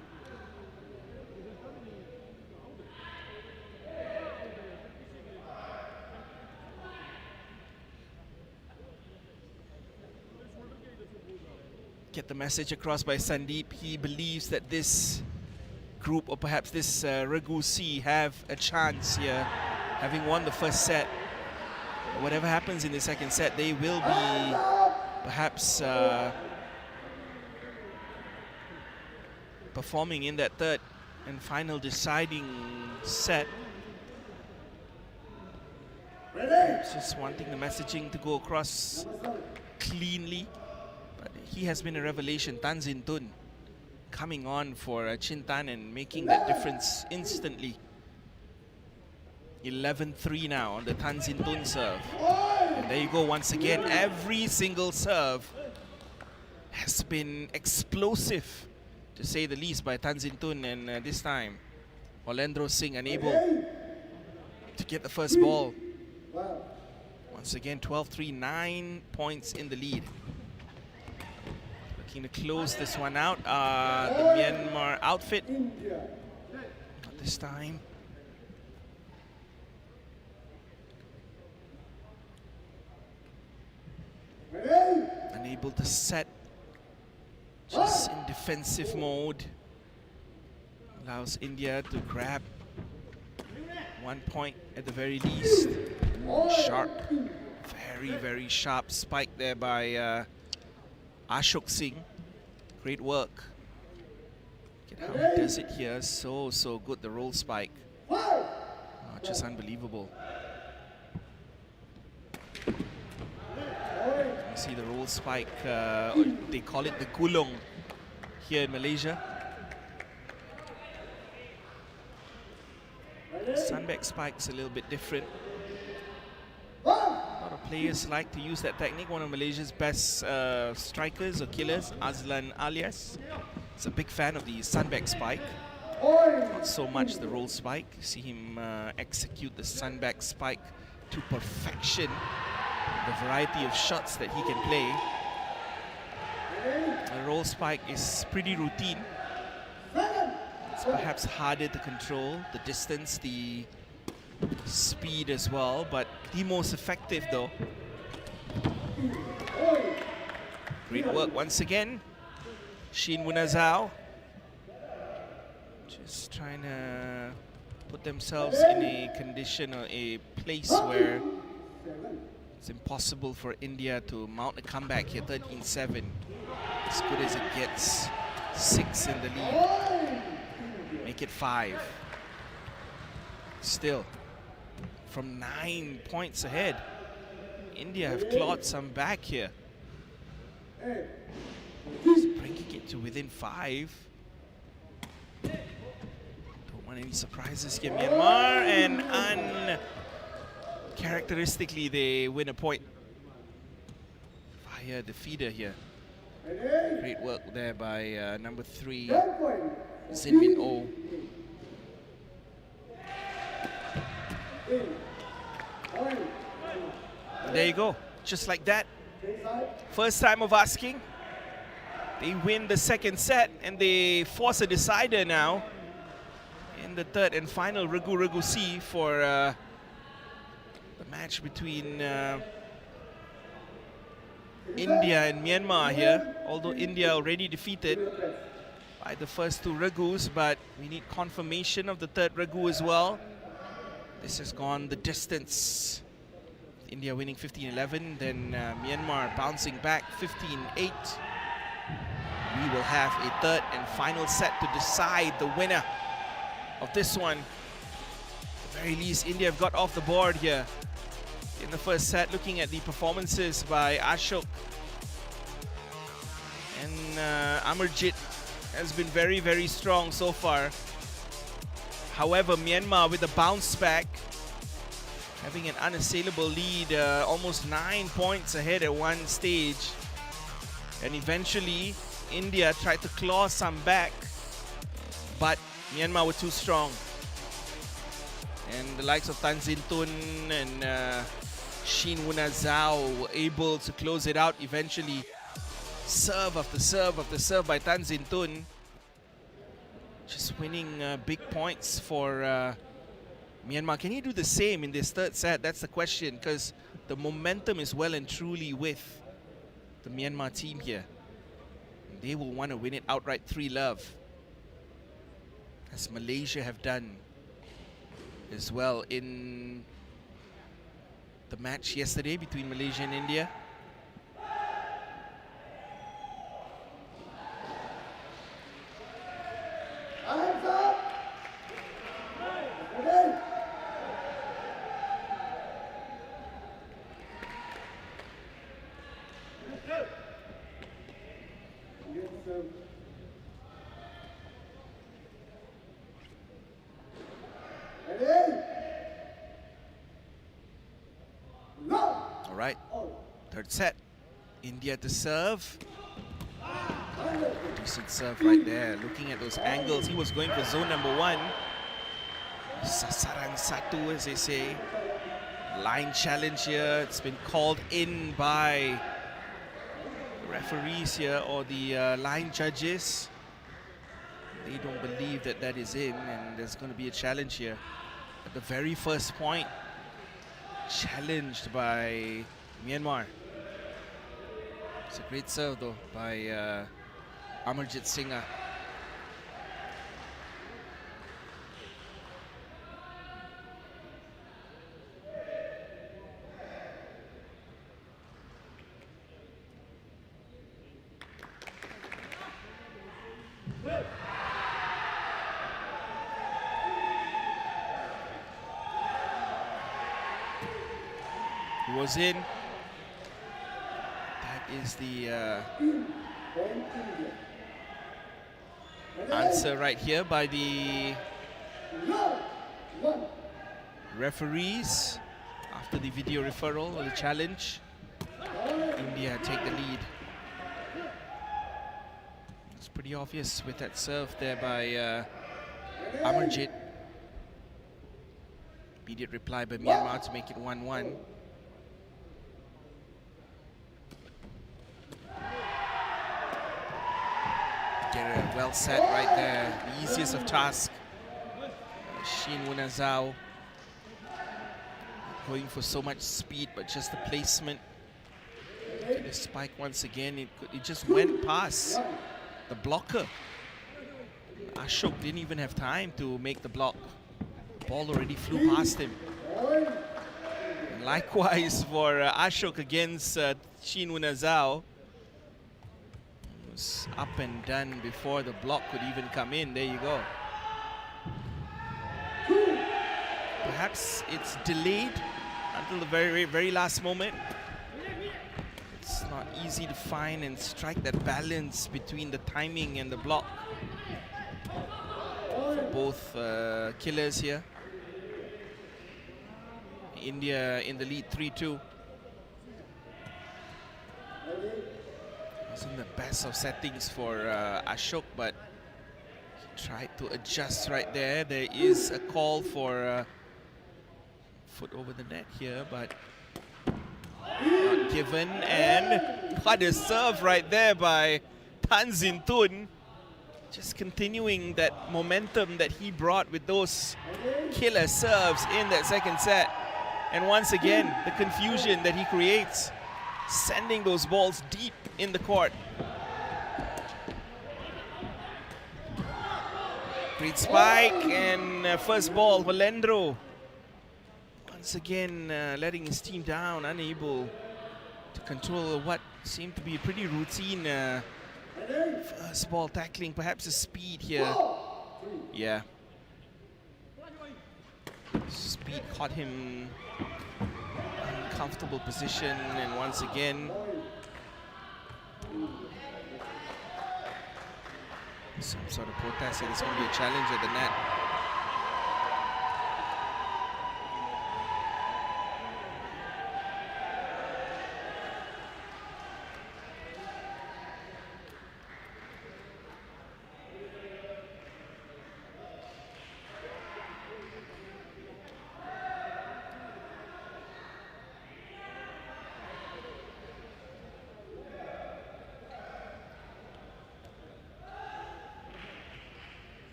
get the message across by Sandeep. He believes that this group, or perhaps this Regu C, have a chance here, having won the first set. Whatever happens in the second set, they will be perhaps performing in that third and final deciding set. Perhaps just wanting the messaging to go across cleanly. But he has been a revelation, Tan Sin Tun, coming on for Chin Tan and making that difference instantly. 11-3 now on the Tan Sin Tun serve. And there you go once again. Every single serve has been explosive, to say the least, by Tan Sin Tun. And this time, Orlando Singh unable to get the first ball. Once again, 12-3, 9 points in the lead. Looking to close this one out. The Myanmar outfit. Not this time. Unable to set, just in defensive mode. Allows India to grab 1 point at the very least. Sharp, very sharp spike there by Ashok Singh. Great work. Look at how he does it here. So good, the roll spike. Oh, just unbelievable. You see the roll spike, they call it the gulong here in Malaysia. Sunback spike's a little bit different. A lot of players like to use that technique. One of Malaysia's best strikers or killers, Azlan Alias, is a big fan of the sunback spike. Not so much the roll spike. See him execute the sunback spike to perfection. The variety of shots that he can play. The roll spike is pretty routine. It's perhaps harder to control, the distance, the speed as well, but the most effective though. Great work once again. Shin Wunazao just trying to put themselves in a condition or a place where it's impossible for India to mount a comeback here. 13-7, as good as it gets. 6 in the lead. Make it 5. Still, from 9 points ahead, India have clawed some back here. Just bringing it to within 5. Don't want any surprises here, Myanmar, and uncharacteristically they win a point via the feeder here. Great work there by number 3, Sin Min Oh. There you go, just like that. First time of asking. They win the second set and they force a decider now in the third and final Regu C for the match between India and Myanmar here. Although India already defeated by the first 2 Regus, but we need confirmation of the third Regu as well. This has gone the distance. India winning 15-11, then Myanmar bouncing back 15-8. We will have a third and final set to decide the winner of this one. At the very least, India have got off the board here in the first set, looking at the performances by Ashok. And Amarjit has been very, very strong so far. However, Myanmar with a bounce back, having an unassailable lead, almost 9 points ahead at one stage. And eventually, India tried to claw some back, but Myanmar were too strong. And the likes of Tan Sin Tun and Shin Wunazao were able to close it out eventually. Serve after serve after serve by Tan Sin Tun. Just winning big points for Myanmar. Can he do the same in this third set? That's the question, because the momentum is well and truly with the Myanmar team here. They will want to win it outright 3-love, as Malaysia have done as well in the match yesterday between Malaysia and India. Hands up! Okay. All right, third set. India to serve. Decent serve right there. Looking at those angles, he was going for zone number 1. Sasaran satu, as they say. Line challenge here. It's been called in by referees here, or the line judges. They don't believe that that is in, and there's going to be a challenge here. At the very first point, challenged by Myanmar. It's a great serve though by Amarjit Singha. He was in. That is the answer right here by the referees after the video referral or the challenge. India take the lead. It's pretty obvious with that serve there by Amarjit. Immediate reply by Myanmar to make it 1-1. Well set right there, the easiest of tasks. Shin Wunazao going for so much speed, but just the placement. The spike once again, it just went past the blocker. Ashok didn't even have time to make the block. The ball already flew past him. And likewise for Ashok against Shin Wunazao. Up and done before the block could even come in. There you go. Perhaps it's delayed until the very, very last moment. It's not easy to find and strike that balance between the timing and the block for both killers here. India in the lead 3-2. Wasn't the best of settings for Ashok, but he tried to adjust right there. There is a call for foot over the net here, but not given. And what a serve right there by Tan Sin Tun. Just continuing that momentum that he brought with those killer serves in that second set. And once again, the confusion that he creates, sending those balls deep in the court. Great spike, and first ball, Valendro once again letting his team down, unable to control what seemed to be a pretty routine first ball tackling. Perhaps the speed here. Yeah. Speed caught him uncomfortable position, and once again some sort of protest. It's going to be a challenge at the net.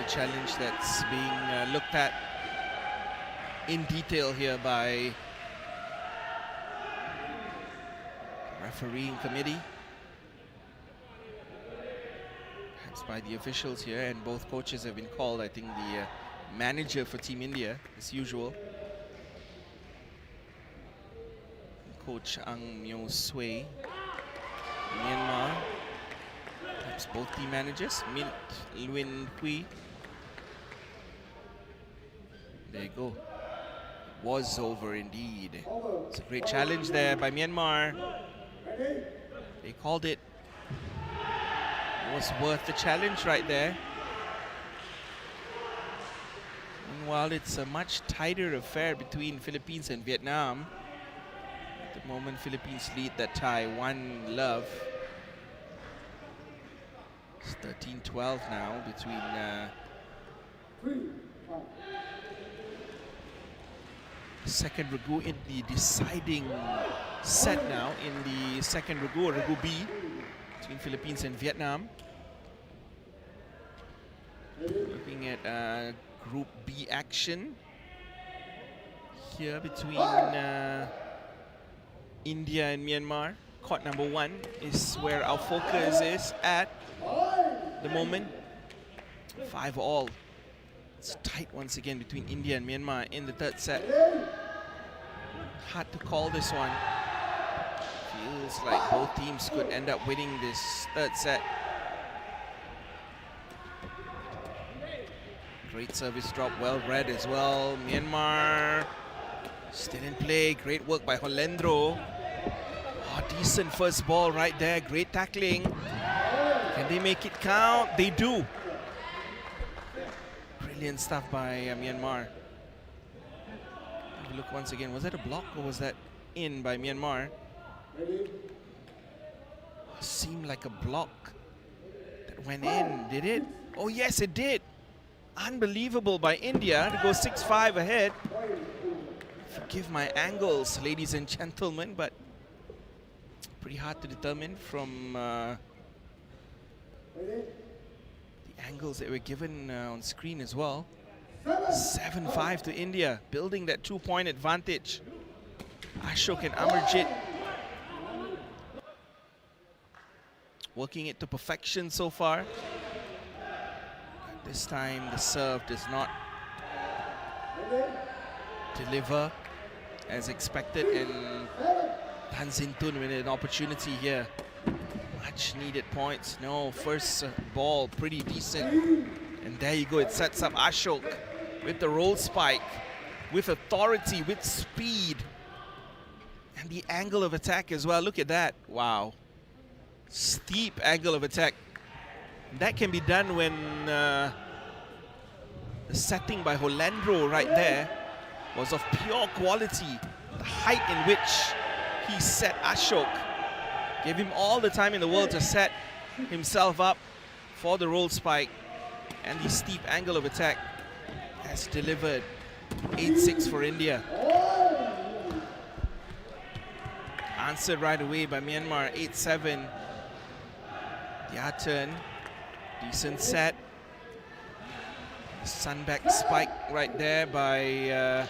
Challenge that's being looked at in detail here by the refereeing committee, perhaps by the officials here, and both coaches have been called. I think the manager for Team India, as usual, Coach Ang Myo Sway, Myanmar, perhaps both team managers, Mint Luin Hui. There you go. Was over indeed. It's a great challenge there by Myanmar. They called it. It was worth the challenge right there. Meanwhile, it's a much tighter affair between Philippines and Vietnam. At the moment, Philippines lead that tie 1-0. It's 13-12 now between second Regu in the deciding set now in the second Regu, or Regu B, between Philippines and Vietnam. Looking at Group B action here between India and Myanmar. Court number 1 is where our focus is at the moment. 5-all. It's tight once again between India and Myanmar in the third set. Hard to call this one. Feels like both teams could end up winning this third set. Great service drop, well read as well. Myanmar still in play. Great work by Holendro. Oh, decent first ball right there. Great tackling. Can they make it count? They do. Brilliant stuff by Myanmar. Have a look once again. Was that a block or was that in by Myanmar? Seemed like a block that went in. Did it? Oh yes, it did. Unbelievable by India to go 6-5 ahead. Forgive my angles, ladies and gentlemen, but pretty hard to determine from the angles that were given on screen as well. 7-5 to India, building that 2-point advantage. Ashok and Amarjit working it to perfection so far. This time the serve does not deliver as expected, and Tan Sintun with an opportunity here. Much needed points. No, first ball pretty decent. And there you go, it sets up Ashok with the roll spike, with authority, with speed. And the angle of attack as well, look at that, wow. Steep angle of attack. That can be done when the setting by Holendro right there was of pure quality. The height in which he set Ashok gave him all the time in the world to set himself up for the roll spike, and the steep angle of attack has delivered. 8-6 for India. Answered right away by Myanmar, 8-7. Their turn. Decent set. Sunback spike right there by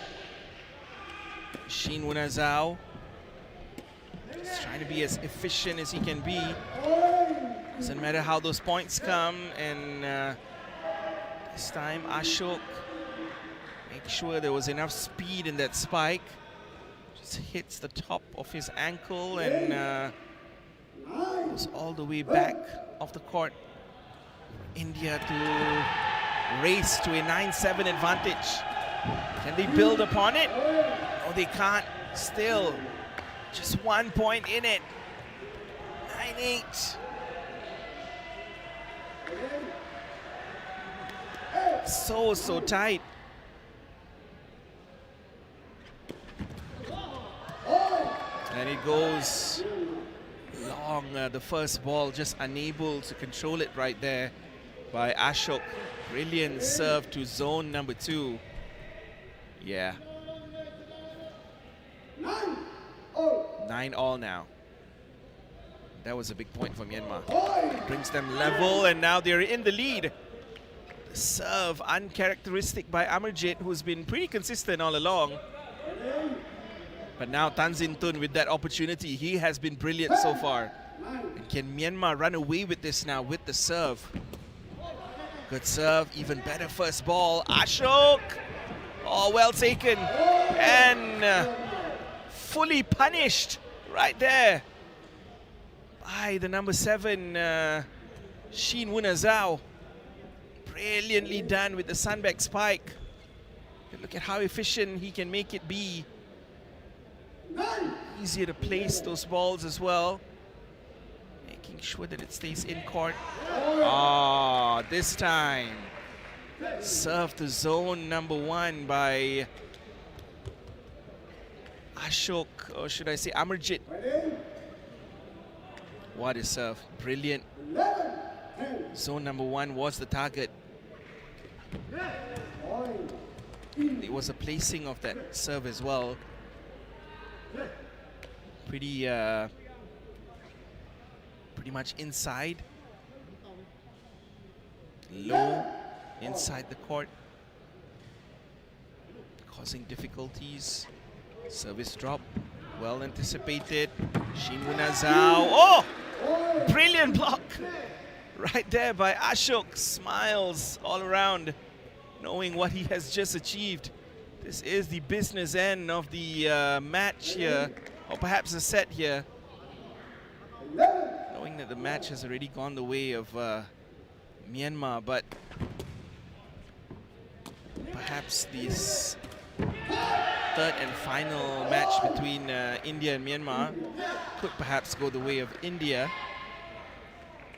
Shin Wunazao. Just trying to be as efficient as he can be. Doesn't matter how those points come. And this time Ashok make sure there was enough speed in that spike. Just hits the top of his ankle and goes all the way back off the court. India to race to a 9-7 advantage. Can they build upon it? No, they can't. Still, just 1 point in it. 9-8. So tight. And it goes long. The first ball, just unable to control it right there by Ashok. Brilliant serve to zone number 2. Yeah. 9-all now. That was a big point for Myanmar. Brings them level, and now they're in the lead. The serve, uncharacteristic by Amarjit, who's been pretty consistent all along. But now Tanzin Tun with that opportunity. He has been brilliant so far. And can Myanmar run away with this now with the serve? Good serve, even better first ball. Ashok! Oh, well taken. And fully punished right there by the number 7, Shin Wunazao. Brilliantly done with the sunback spike. Look at how efficient he can make it be. Easier to place those balls as well. Making sure that it stays in court. Ah, this time. Serve to zone number 1 by Ashok, or should I say Amarjit. What a serve. Brilliant. Zone number 1 was the target. It was a placing of that serve as well. Pretty much inside. Low inside the court. Causing difficulties. Service drop. Well anticipated. Shin Wunazao. Oh! Brilliant block. Right there by Ashok. Smiles all around, knowing what he has just achieved. This is the business end of the match here, or perhaps a set here. Knowing that the match has already gone the way of Myanmar, but perhaps this third and final match between India and Myanmar could perhaps go the way of India.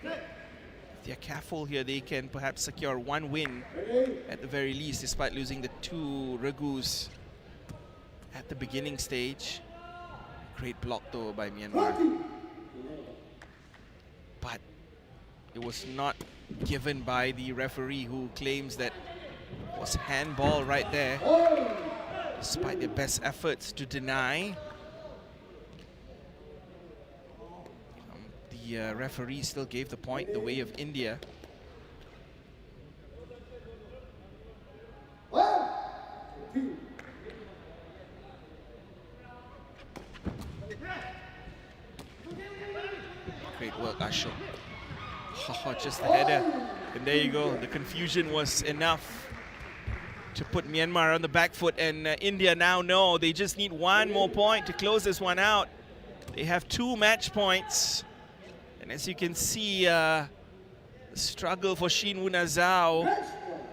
If they're careful here, they can perhaps secure 1 win at the very least, despite losing the 2 Regus at the beginning stage. Great block though by Myanmar. But it was not given by the referee, who claims that it was handball right there, despite their best efforts to deny. The referee still gave the point the way of India. Great work, Ashok. Oh, just the header. And there you go. The confusion was enough to put Myanmar on the back foot, and India now know they just need 1 more point to close this one out. They have 2 match points. And as you can see, the struggle for Shin Wunazao,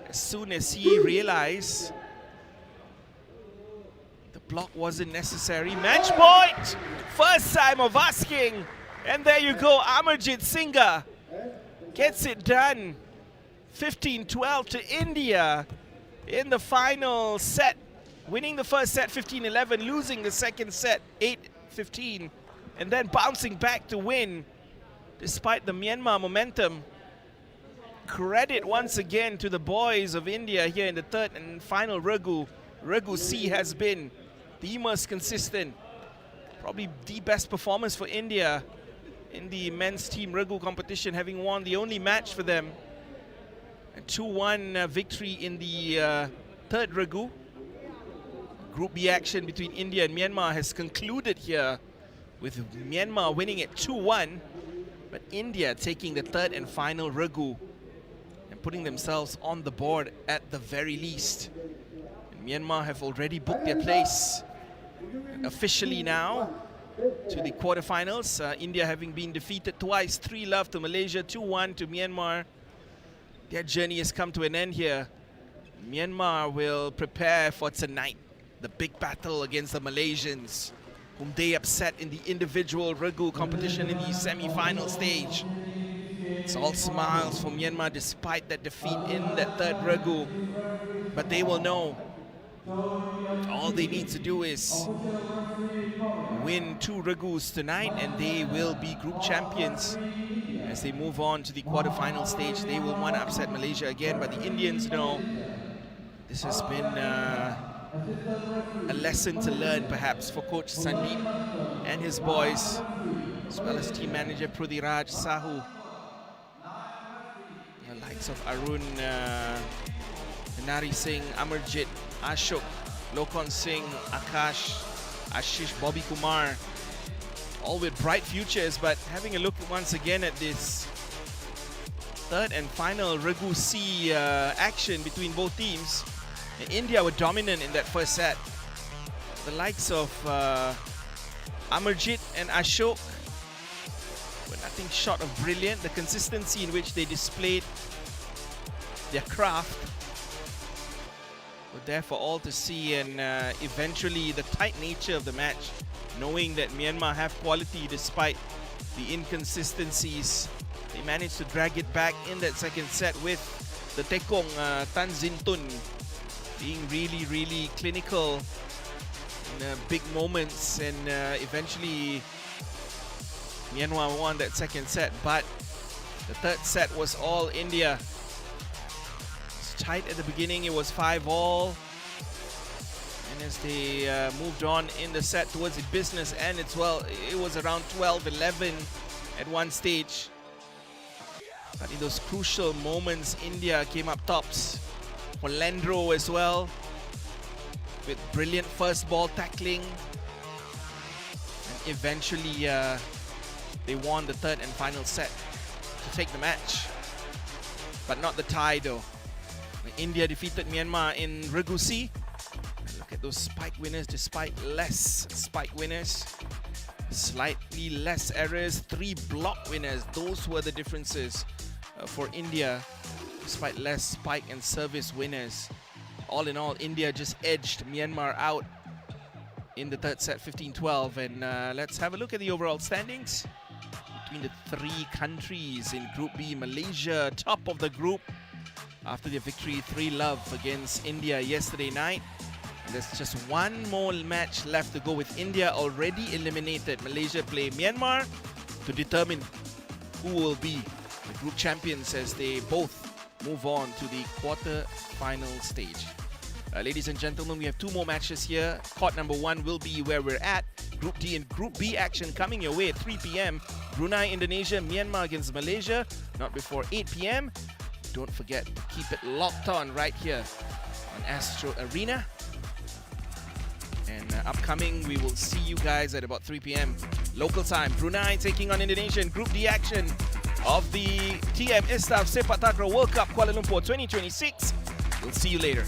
as soon as he realized the block wasn't necessary. Match point! First time of asking. And there you go, Amarjit Singha gets it done. 15-12 to India in the final set. Winning the first set 15-11, losing the second set 8-15, and then bouncing back to win despite the Myanmar momentum. Credit once again to the boys of India here in the third and final Regu. Regu C has been the most consistent, probably the best performance for India in the men's team Regu competition, having won the only match for them. A 2-1 victory in the third Regu. Group B action between India and Myanmar has concluded here with Myanmar winning it 2-1, but India taking the third and final Regu and putting themselves on the board at the very least. And Myanmar have already booked their place officially now to the quarterfinals. India having been defeated twice, 3-0 to Malaysia, 2-1 to Myanmar. Their journey has come to an end here. Myanmar will prepare for tonight, the big battle against the Malaysians, whom they upset in the individual Regu competition in the semi-final stage. It's all smiles for Myanmar despite that defeat in that third Regu. But they will know all they need to do is win 2 Regus tonight and they will be group champions. As they move on to the quarterfinal stage, they will want to upset Malaysia again, but the Indians know this has been a lesson to learn perhaps for Coach Sandeep and his boys, as well as team manager Prudhiraj Sahu. The likes of Arun, Nari Singh, Amarjit, Ashok, Lokon Singh, Akash, Ashish, Bobby Kumar, all with bright futures. But having a look once again at this third and final Regu C action between both teams, India were dominant in that first set. The likes of Amarjit and Ashok were nothing short of brilliant. The consistency in which they displayed their craft were there for all to see, and eventually the tight nature of the match, knowing that Myanmar have quality despite the inconsistencies, they managed to drag it back in that second set with the Tekong Tan Zintun being really clinical in big moments, and eventually Myanmar won that second set. But the third set was all India. It was tight at the beginning, it was 5-all, and as they moved on in the set towards the business end, it was around 12-11 at one stage. But in those crucial moments, India came up tops. Landro as well, with brilliant first ball tackling, and eventually they won the third and final set to take the match, but not the tie though. India defeated Myanmar in Regu C. Look at those spike winners, despite less spike winners, slightly less errors, 3 block winners. Those were the differences for India, despite less spike and service winners. All in all, India just edged Myanmar out in the third set, 15-12. And let's have a look at the overall standings between the 3 countries in Group B. Malaysia, top of the group after their victory 3-0 against India yesterday night. And there's just one more match left to go, with India already eliminated. Malaysia play Myanmar to determine who will be the group champions as they both move on to the quarter-final stage. Ladies and gentlemen, we have 2 more matches here. Court number 1 will be where we're at. Group D and Group B action coming your way at 3 p.m. Brunei, Indonesia, Myanmar against Malaysia, not before 8 p.m. Don't forget to keep it locked on right here on Astro Arena. And upcoming, we will see you guys at about 3 p.m. local time. Brunei taking on Indonesia in Group D action of the ISTAF Sepaktakraw World Cup Kuala Lumpur 2026. We'll see you later.